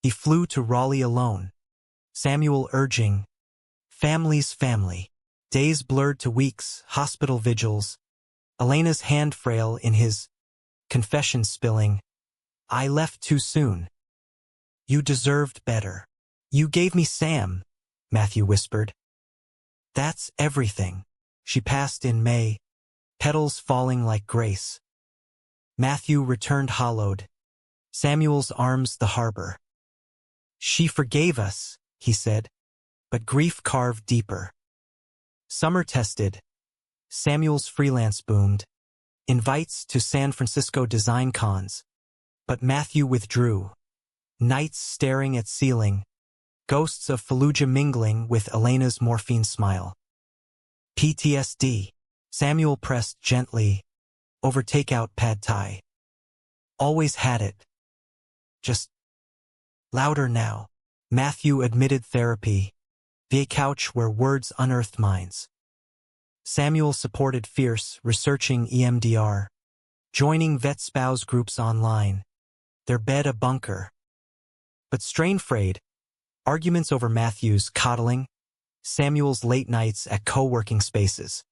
He flew to Raleigh alone, Samuel urging, "Family's family." Days blurred to weeks, hospital vigils, Elena's hand frail in his confession spilling, "I left too soon. You deserved better. You gave me Sam," Matthew whispered. "That's everything." She passed in May, petals falling like grace. Matthew returned hollowed, Samuel's arms the harbor. "She forgave us," he said, but grief carved deeper. Summer tested. Samuel's freelance boomed. Invites to San Francisco design cons. But Matthew withdrew. Nights staring at ceiling. Ghosts of Fallujah mingling with Elena's morphine smile. PTSD. Samuel pressed gently. Over takeout pad thai. Always had it. Just louder now. Matthew admitted therapy. The couch where words unearthed minds. Samuel supported fierce, researching EMDR. Joining vet spouse groups online. Their bed a bunker. But strain-frayed. Arguments over Matthew's coddling. Samuel's late nights at co-working spaces.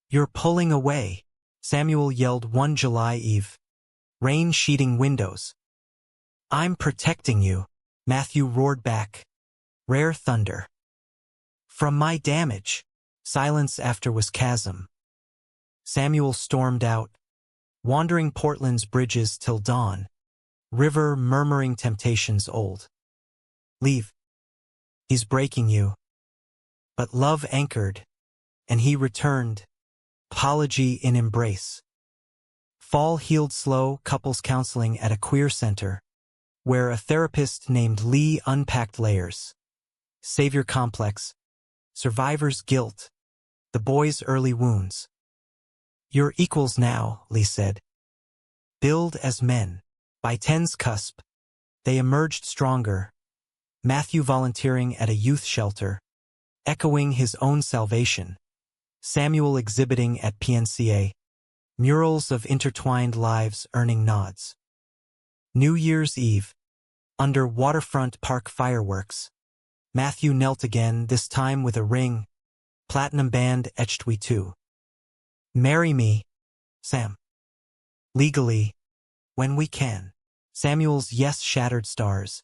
"You're pulling away," Samuel yelled one July eve. Rain sheeting windows. "I'm protecting you," Matthew roared back. Rare thunder. "From my damage." Silence after was chasm. Samuel stormed out, wandering Portland's bridges till dawn. River murmuring temptations old. "Leave. He's breaking you." But love anchored, and he returned, apology in embrace. fall healed slow, couples counseling at a queer center, where a therapist named Lee unpacked layers. Savior complex, survivor's guilt, the boy's early wounds. You're equals now, Lee said. Build as men. By 10's cusp, they emerged stronger, Matthew volunteering at a youth shelter, echoing his own salvation, Samuel exhibiting at PNCA, murals of intertwined lives earning nods. New Year's Eve, under waterfront park fireworks, Matthew knelt again, this time with a ring, platinum band etched "We Two." Marry me, Sam. Legally, when we can. Samuel's yes shattered stars,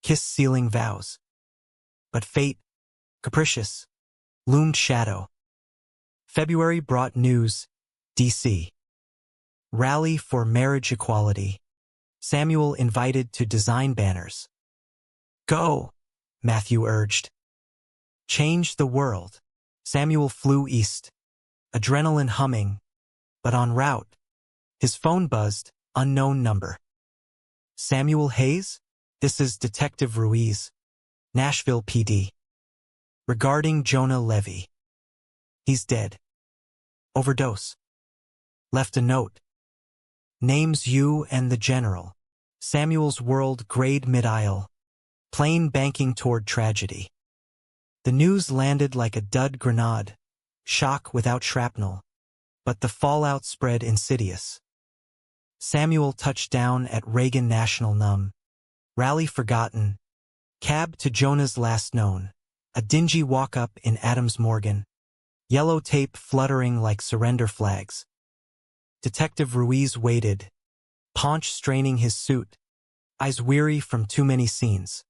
kiss sealing vows. But fate, capricious, loomed shadow. February brought news, D.C. Rally for marriage equality. Samuel invited to design banners. Go, Matthew urged. Change the world. Samuel flew east, adrenaline humming, but en route, his phone buzzed, unknown number. Samuel Hayes? This is Detective Ruiz, Nashville PD. Regarding Jonah Levy. He's dead. Overdose. Left a note. Names you and the general. Samuel's world grayed mid-aisle, plane banking toward tragedy. The news landed like a dud grenade, shock without shrapnel, but the fallout spread insidious. Samuel touched down at Reagan National Num. Rally forgotten. Cab to Jonah's last known. A dingy walk-up in Adams Morgan. Yellow tape fluttering like surrender flags. Detective Ruiz waited, paunch straining his suit, eyes weary from too many scenes.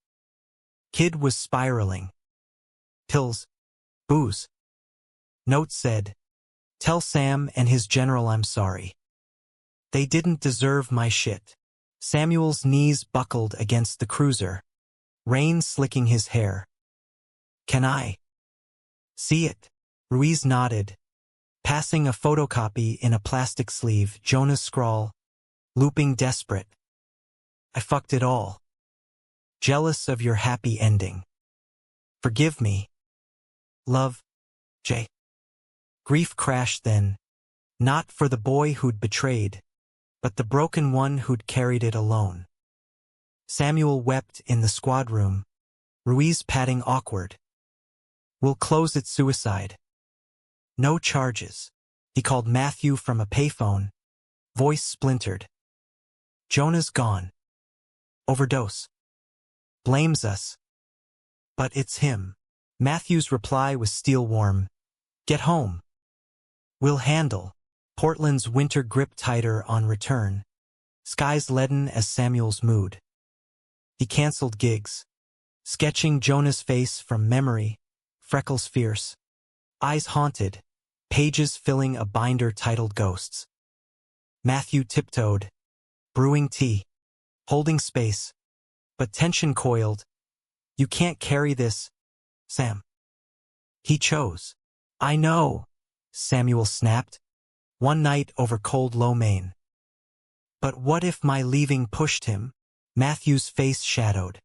Kid was spiraling. Pills. Booze. Note said, tell Sam and his general I'm sorry. They didn't deserve my shit. Samuel's knees buckled against the cruiser, rain slicking his hair. Can I see it? Ruiz nodded, passing a photocopy in a plastic sleeve. Jonah's scrawl, looping desperate. I fucked it all. Jealous of your happy ending. Forgive me. Love, J. Grief crashed then, not for the boy who'd betrayed, but the broken one who'd carried it alone. Samuel wept in the squad room, Ruiz patting awkward. We'll close it suicide. No charges. He called Matthew from a payphone, voice splintered. Jonah's gone. Overdose. Blames us. But it's him. Matthew's reply was steel warm. Get home. We'll handle. Portland's winter gripped tighter on return. Skies leaden as Samuel's mood. He canceled gigs. Sketching Jonah's face from memory, freckles fierce. Eyes haunted, pages filling a binder titled Ghosts. Matthew tiptoed, brewing tea, holding space, but tension coiled. You can't carry this, Sam. He chose. I know, Samuel snapped, one night over cold lo mein. But what if my leaving pushed him? Matthew's face shadowed.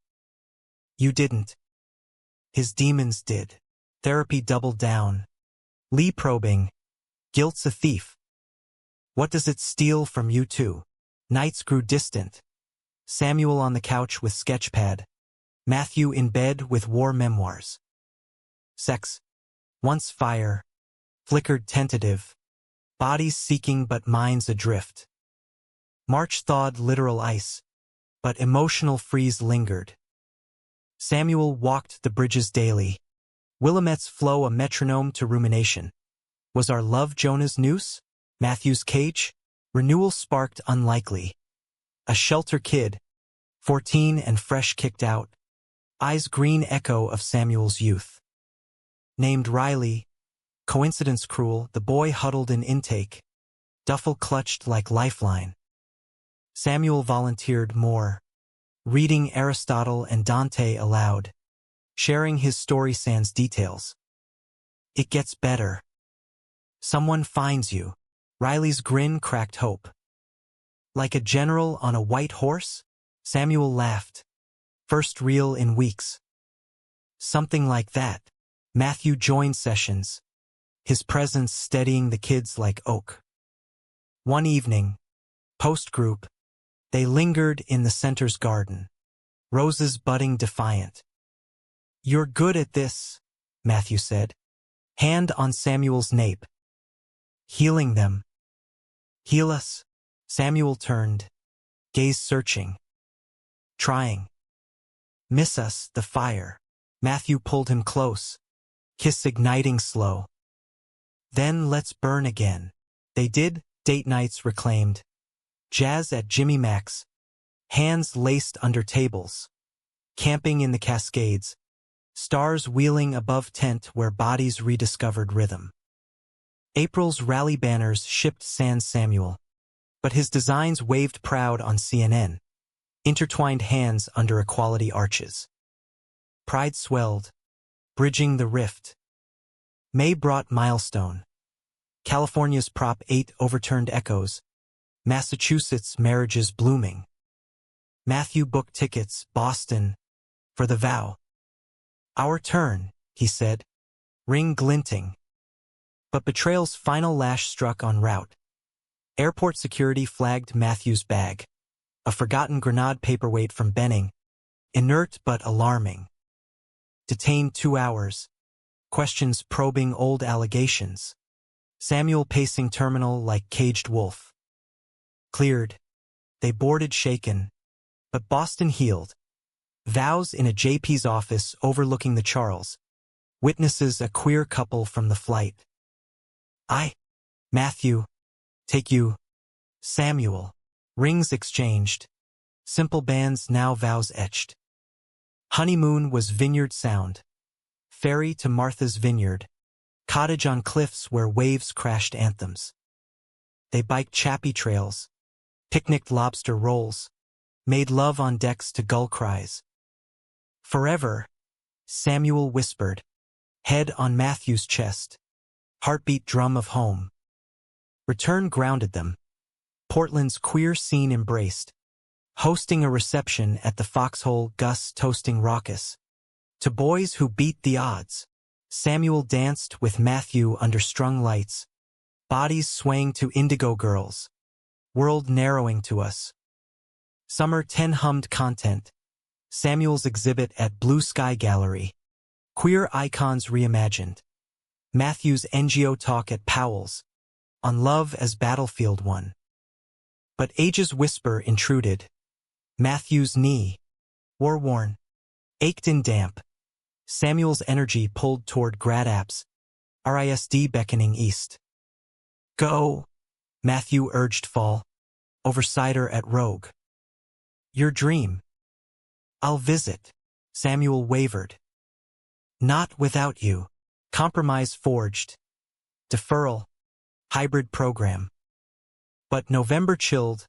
You didn't. His demons did. Therapy doubled down. Lee probing. Guilt's a thief. What does it steal from you two? Nights grew distant. Samuel on the couch with sketchpad. Matthew in bed with war memoirs. Sex. Once fire. Flickered tentative. Bodies seeking but minds adrift. March thawed literal ice. But emotional freeze lingered. Samuel walked the bridges daily. Willamette's flow a metronome to rumination. Was our love Jonah's noose? Matthew's cage? Renewal sparked unlikely. A shelter kid, 14 and fresh kicked out. Eyes green echo of Samuel's youth. Named Riley. Coincidence cruel, the boy huddled in intake. Duffel clutched like lifeline. Samuel volunteered more. Reading Aristotle and Dante aloud. Sharing his story sans details. It gets better. Someone finds you. Riley's grin cracked hope. Like a general on a white horse? Samuel laughed. First reel in weeks. Something like that. Matthew joined sessions, his presence steadying the kids like oak. One evening, post-group, they lingered in the center's garden, roses budding defiant. "You're good at this," Matthew said, hand on Samuel's nape. "Healing them." "Heal us?" Samuel turned, gaze searching. "Trying." "Miss us, the fire." Matthew pulled him close, kiss igniting slow. "Then let's burn again." They did, date nights reclaimed. Jazz at Jimmy Mac's, hands laced under tables. Camping in the Cascades, stars wheeling above tent where bodies rediscovered rhythm. April's rally banners shipped sans Samuel, but his designs waved proud on CNN, intertwined hands under equality arches. Pride swelled, bridging the rift. May brought milestone. California's Prop 8 overturned echoes, Massachusetts marriages blooming. Matthew booked tickets, Boston, for the vow. "Our turn," he said, ring glinting. But betrayal's final lash struck en route. Airport security flagged Matthew's bag, a forgotten grenade paperweight from Benning, inert but alarming. Detained 2 hours, questions probing old allegations. Samuel pacing terminal like caged wolf. Cleared. They boarded shaken, but Boston healed. Vows in a JP's office overlooking the Charles. Witnesses a queer couple from the flight. "I, Matthew, take you, Samuel." Rings exchanged. Simple bands now vows etched. Honeymoon was vineyard sound. Ferry to Martha's Vineyard. Cottage on cliffs where waves crashed anthems. They biked chappy trails, picnicked lobster rolls, made love on decks to gull cries. "Forever," Samuel whispered, head on Matthew's chest, heartbeat drum of home. Return grounded them. Portland's queer scene embraced, hosting a reception at the Foxhole, Gus toasting raucous. To boys who beat the odds, Samuel danced with Matthew under strung lights, bodies swaying to Indigo Girls, world narrowing to us. Summer 10 hummed content. Samuel's exhibit at Blue Sky Gallery. Queer icons reimagined. Matthew's NGO talk at Powell's, on love as Battlefield 1. But age's whisper intruded. Matthew's knee, war-worn, ached in damp. Samuel's energy pulled toward grad apps, RISD beckoning east. "Go," Matthew urged fall, over cider at Rogue. "Your dream." "I'll visit," Samuel wavered. "Not without you." Compromise forged. Deferral. Hybrid program. But November chilled.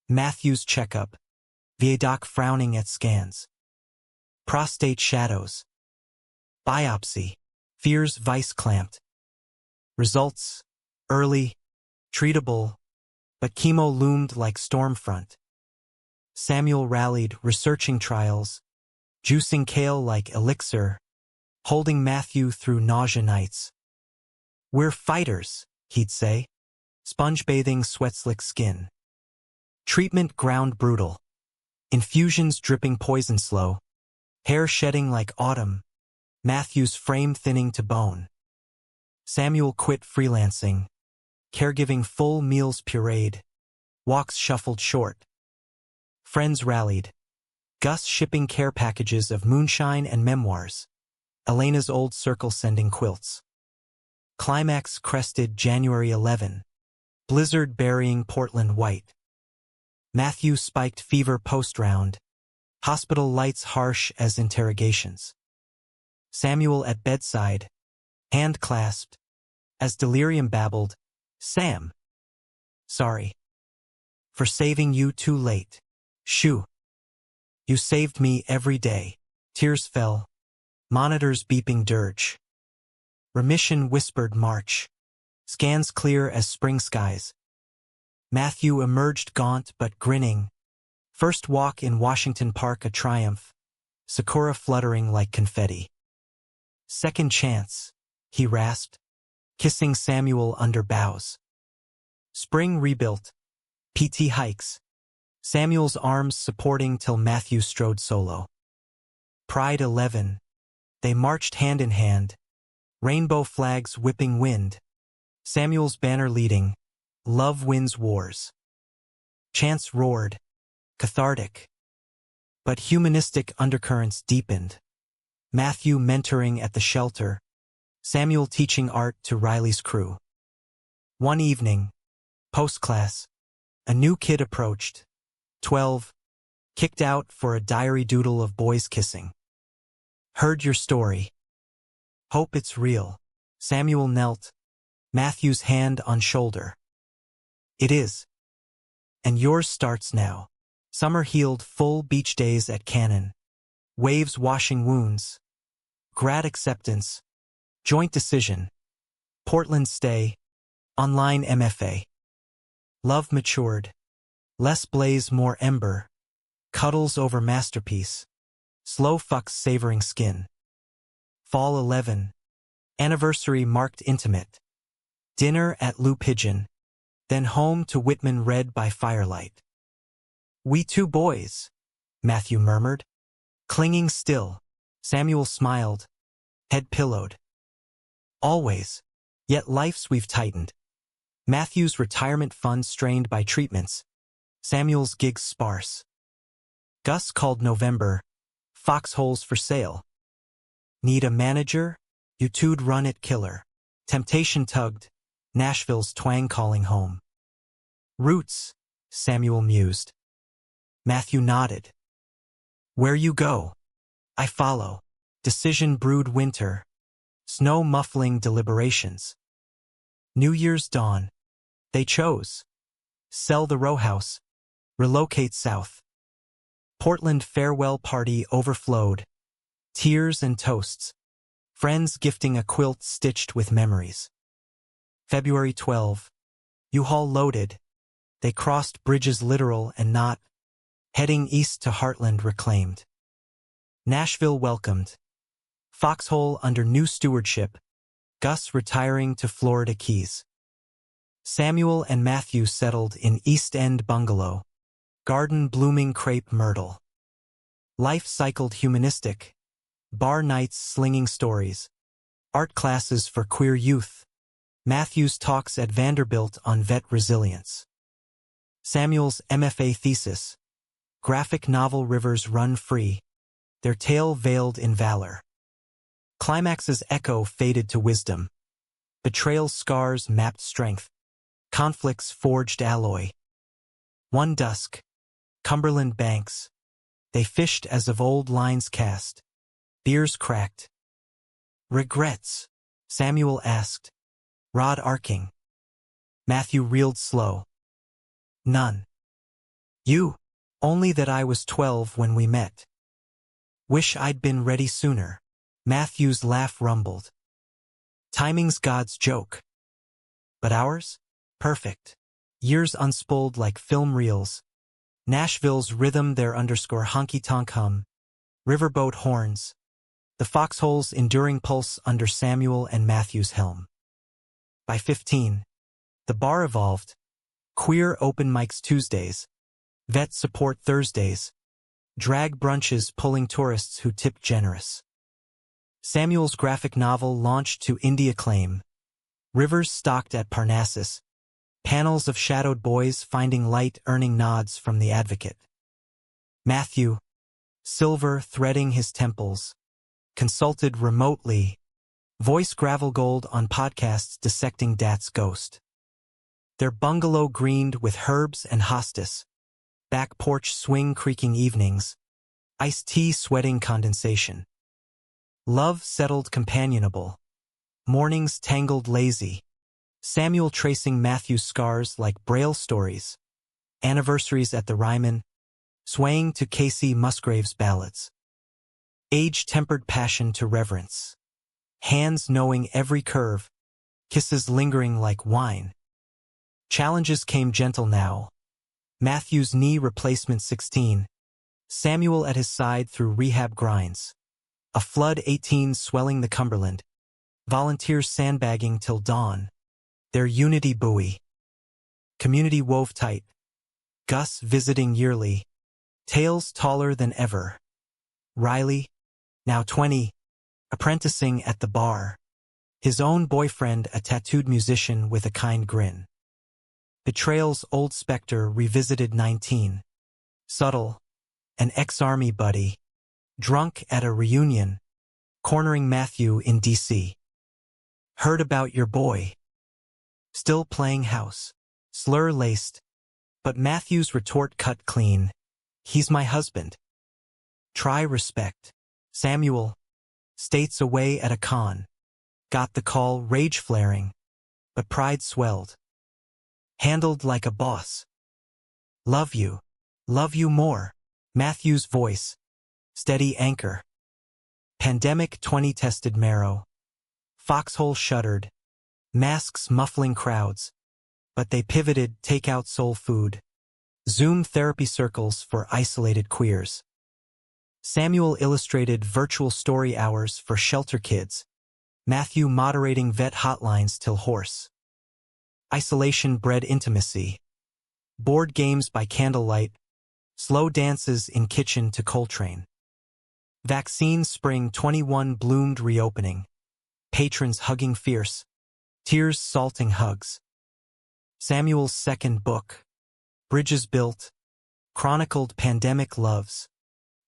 Matthew's checkup. Viadoc frowning at scans. Prostate shadows. Biopsy. Fears vice clamped. Results. Early. Treatable. But chemo loomed like stormfront. Samuel rallied, researching trials. Juicing kale like elixir. Holding Matthew through nausea nights. "We're fighters," he'd say. Sponge bathing sweat-slick skin. Treatment ground brutal. Infusions dripping poison slow. Hair shedding like autumn. Matthew's frame thinning to bone. Samuel quit freelancing. Caregiving full meals pureed. Walks shuffled short. Friends rallied. Gus shipping care packages of moonshine and memoirs. Elena's old circle sending quilts. Climax crested January 11. Blizzard burying Portland white. Matthew spiked fever post-round. Hospital lights harsh as interrogations. Samuel at bedside, hand clasped. As delirium babbled, "Sam. Sorry. For saving you too late. Shoo. You saved me every day." Tears fell. Monitors beeping dirge. Remission whispered March. Scans clear as spring skies. Matthew emerged gaunt but grinning. First walk in Washington Park a triumph, sakura fluttering like confetti. Second chance, he rasped, kissing Samuel under bows. Spring rebuilt. PT hikes. Samuel's arms supporting till Matthew strode solo. Pride 11. They marched hand in hand. Rainbow flags whipping wind. Samuel's banner leading. Love wins wars. Chants roared. Cathartic. But humanistic undercurrents deepened. Matthew mentoring at the shelter. Samuel teaching art to Riley's crew. One evening, post-class, a new kid approached. 12. Kicked out for a diary doodle of boys kissing. Heard your story. Hope it's real. Samuel knelt. Matthew's hand on shoulder. It is. And yours starts now. Summer healed full beach days at Cannon. Waves washing wounds. Grad acceptance. Joint decision. Portland stay. Online MFA. Love matured. Less blaze, more ember. Cuddles over masterpiece. Slow fucks savoring skin. Fall 11. Anniversary marked intimate. Dinner at Lou Pigeon. Then home to Whitman read by firelight. We two boys, Matthew murmured. Clinging still, Samuel smiled, head pillowed. Always, yet life's we've tightened. Matthew's retirement fund strained by treatments. Samuel's gigs sparse. Gus called November. Foxholes for sale. Need a manager? You two'd run it killer. Temptation tugged. Nashville's twang calling home. Roots, Samuel mused. Matthew nodded. Where you go, I follow. Decision brewed winter. Snow muffling deliberations. New Year's dawn. They chose. Sell the row house. Relocate south. Portland farewell party overflowed. Tears and toasts. Friends gifting a quilt stitched with memories. February 12. U-Haul loaded. They crossed bridges literal and not. Heading east to Heartland reclaimed. Nashville welcomed. Foxhole under new stewardship. Gus retiring to Florida Keys. Samuel and Matthew settled in East End bungalow. Garden blooming crepe myrtle. Life cycled humanistic. Bar nights slinging stories. Art classes for queer youth. Matthew's talks at Vanderbilt on vet resilience. Samuel's MFA thesis. Graphic novel Rivers Run Free. Their tale veiled in valor. Climax's echo faded to wisdom. Betrayal's scars mapped strength. Conflicts forged alloy. One dusk. Cumberland banks. They fished as of old lines cast. Beers cracked. Regrets? Samuel asked. Rod arcing. Matthew reeled slow. None. You? Only that I was 12 when we met. Wish I'd been ready sooner. Matthew's laugh rumbled. Timing's God's joke. But ours? Perfect. Years unspooled like film reels. Nashville's rhythm their underscore honky-tonk hum. Riverboat horns. The foxhole's enduring pulse under Samuel and Matthew's helm. By 15. The bar evolved. Queer open mics Tuesdays. Vet support Thursdays. Drag brunches pulling tourists who tipped generous. Samuel's graphic novel launched to indie acclaim. Rivers stocked at Parnassus. Panels of shadowed boys finding light earning nods from the Advocate. Matthew, silver threading his temples. Consulted remotely. Voice gravel gold on podcasts dissecting Dat's ghost. Their bungalow greened with herbs and hostas. Back porch swing creaking evenings. Iced tea sweating condensation. Love settled companionable. Mornings tangled lazy. Samuel tracing Matthew's scars like Braille stories. Anniversaries at the Ryman. Swaying to Casey Musgrave's ballads. Age-tempered passion to reverence. Hands knowing every curve. Kisses lingering like wine. Challenges came gentle now. Matthew's knee replacement 16. Samuel at his side through rehab grinds. A flood 18 swelling the Cumberland. Volunteers sandbagging till dawn. Their unity buoy. Community wove tight. Gus visiting yearly. Tales taller than ever. Riley, now 20, apprenticing at the bar. His own boyfriend a tattooed musician with a kind grin. Betrayal's old specter revisited 19. Subtle, an ex-army buddy. Drunk at a reunion. Cornering Matthew in D.C. Heard about your boy. Still playing house. Slur-laced. But Matthew's retort cut clean. He's my husband. Try respect. Samuel. States away at a con. Got the call rage flaring. But pride swelled. Handled like a boss. Love you. Love you more. Matthew's voice. Steady anchor. Pandemic 20 tested marrow. Foxhole shuttered. Masks muffling crowds. But they pivoted takeout soul food. Zoom therapy circles for isolated queers. Samuel illustrated virtual story hours for shelter kids. Matthew moderating vet hotlines till hoarse. Isolation bred intimacy. Board games by candlelight. Slow dances in kitchen to Coltrane. Vaccine spring 21 bloomed reopening. Patrons hugging fierce. Tears salting hugs. Samuel's second book. Bridges built. Chronicled pandemic loves.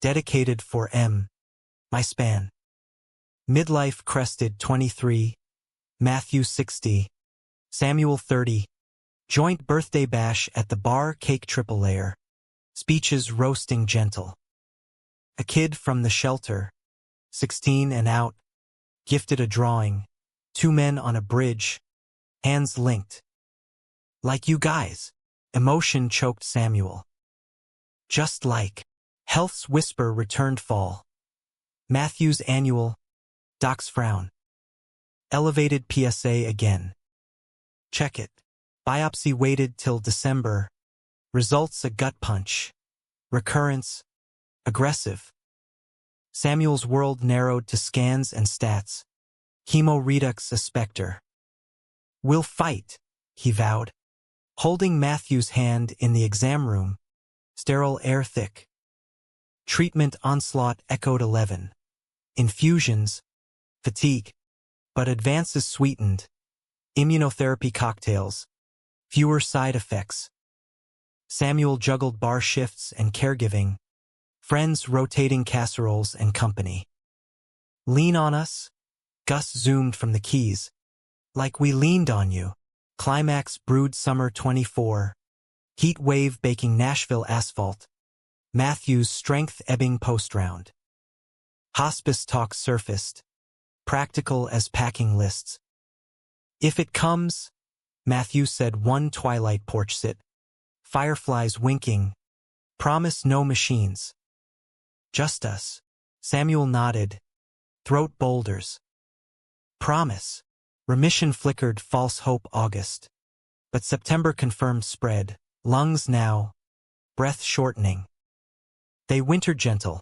Dedicated for M. My span. Midlife crested 23. Matthew 60. Samuel 30. Joint birthday bash at the bar cake triple layer. Speeches roasting gentle. A kid from the shelter. 16 and out. Gifted a drawing. 2 men on a bridge. Hands linked. Like you guys. Emotion choked Samuel. Just like. Health's whisper returned fall. Matthew's annual. Doc's frown. Elevated PSA again. Check it. Biopsy waited till December. Results a gut punch. Recurrence. Aggressive. Samuel's world narrowed to scans and stats. Chemo redux a specter. We'll fight, he vowed. Holding Matthew's hand in the exam room. Sterile air thick. Treatment onslaught echoed 11. Infusions. Fatigue. But advances sweetened. Immunotherapy cocktails. Fewer side effects. Samuel juggled bar shifts and caregiving. Friends rotating casseroles and company. Lean on us? Gus zoomed from the keys. Like we leaned on you. Climax brewed summer 24. Heat wave baking Nashville asphalt. Matthew's strength ebbing post-round. Hospice talk surfaced. Practical as packing lists. If it comes, Matthew said one twilight porch sit. Fireflies winking. Promise no machines. Just us. Samuel nodded. Throat boulders. Promise. Remission flickered false hope August. But September confirmed spread. Lungs now. Breath shortening. They winter gentle.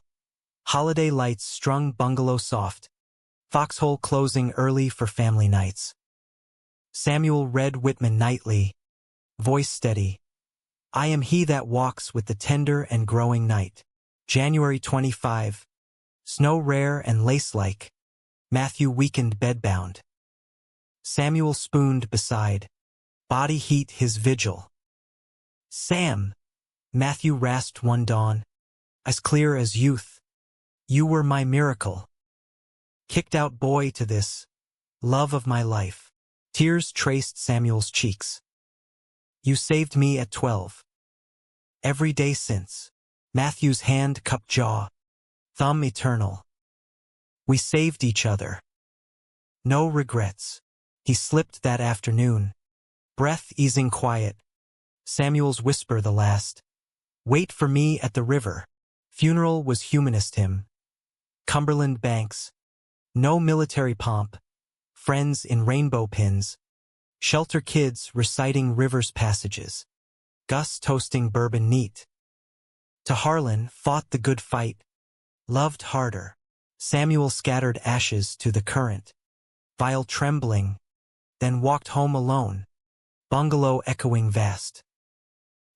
Holiday lights strung bungalow soft. Foxhole closing early for family nights. Samuel read Whitman nightly. Voice steady. I am he that walks with the tender and growing night. January 25. Snow rare and lace-like. Matthew weakened bedbound. Samuel spooned beside. Body heat his vigil. Sam! Matthew rasped one dawn. As clear as youth. You were my miracle. Kicked out boy to this. Love of my life. Tears traced Samuel's cheeks. You saved me at 12. Every day since. Matthew's hand cupped jaw. Thumb eternal. We saved each other. No regrets. He slipped that afternoon. Breath easing quiet. Samuel's whisper the last. Wait for me at the river. Funeral was humanist him. Cumberland banks. No military pomp. Friends in rainbow pins. Shelter kids reciting River's passages. Gus toasting bourbon neat. To Harlan fought the good fight, loved harder. Samuel scattered ashes to the current, vial trembling, then walked home alone, bungalow echoing vast.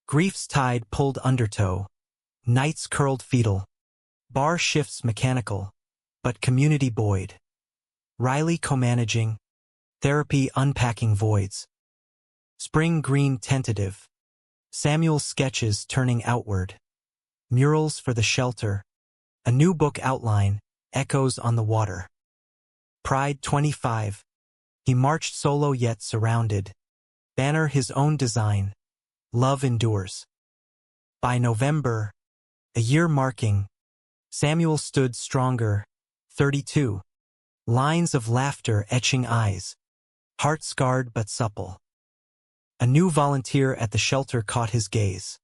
Grief's tide pulled undertow, nights curled fetal, bar shifts mechanical, but community buoyed. Riley co-managing, therapy unpacking voids. Spring green tentative, Samuel's sketches turning outward. Murals for the shelter, a new book outline, echoes on the water. Pride 25, he marched solo yet surrounded. Banner his own design, love endures. By November, a year marking, Samuel stood stronger, 32. Lines of laughter etching eyes, heart scarred but supple. A new volunteer at the shelter caught his gaze.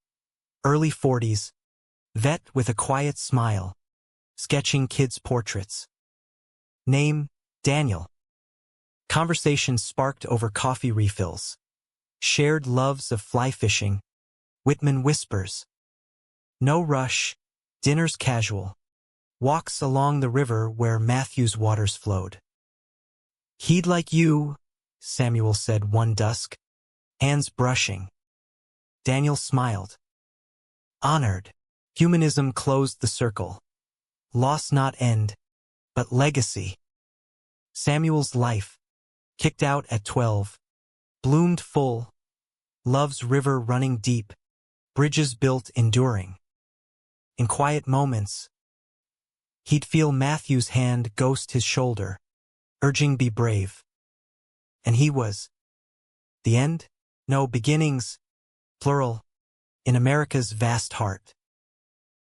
Early 40s, vet with a quiet smile, sketching kids' portraits. Name, Daniel. Conversation sparked over coffee refills. Shared loves of fly fishing. Whitman whispers. No rush, dinner's casual. Walks along the river where Matthew's waters flowed. He'd like you, Samuel said one dusk, hands brushing. Daniel smiled. Honored. Humanism closed the circle. Loss not end, but legacy. Samuel's life, kicked out at 12, bloomed full. Love's river running deep, bridges built enduring. In quiet moments, he'd feel Matthew's hand ghost his shoulder, urging be brave. And he was. The end? No beginnings, plural, in America's vast heart.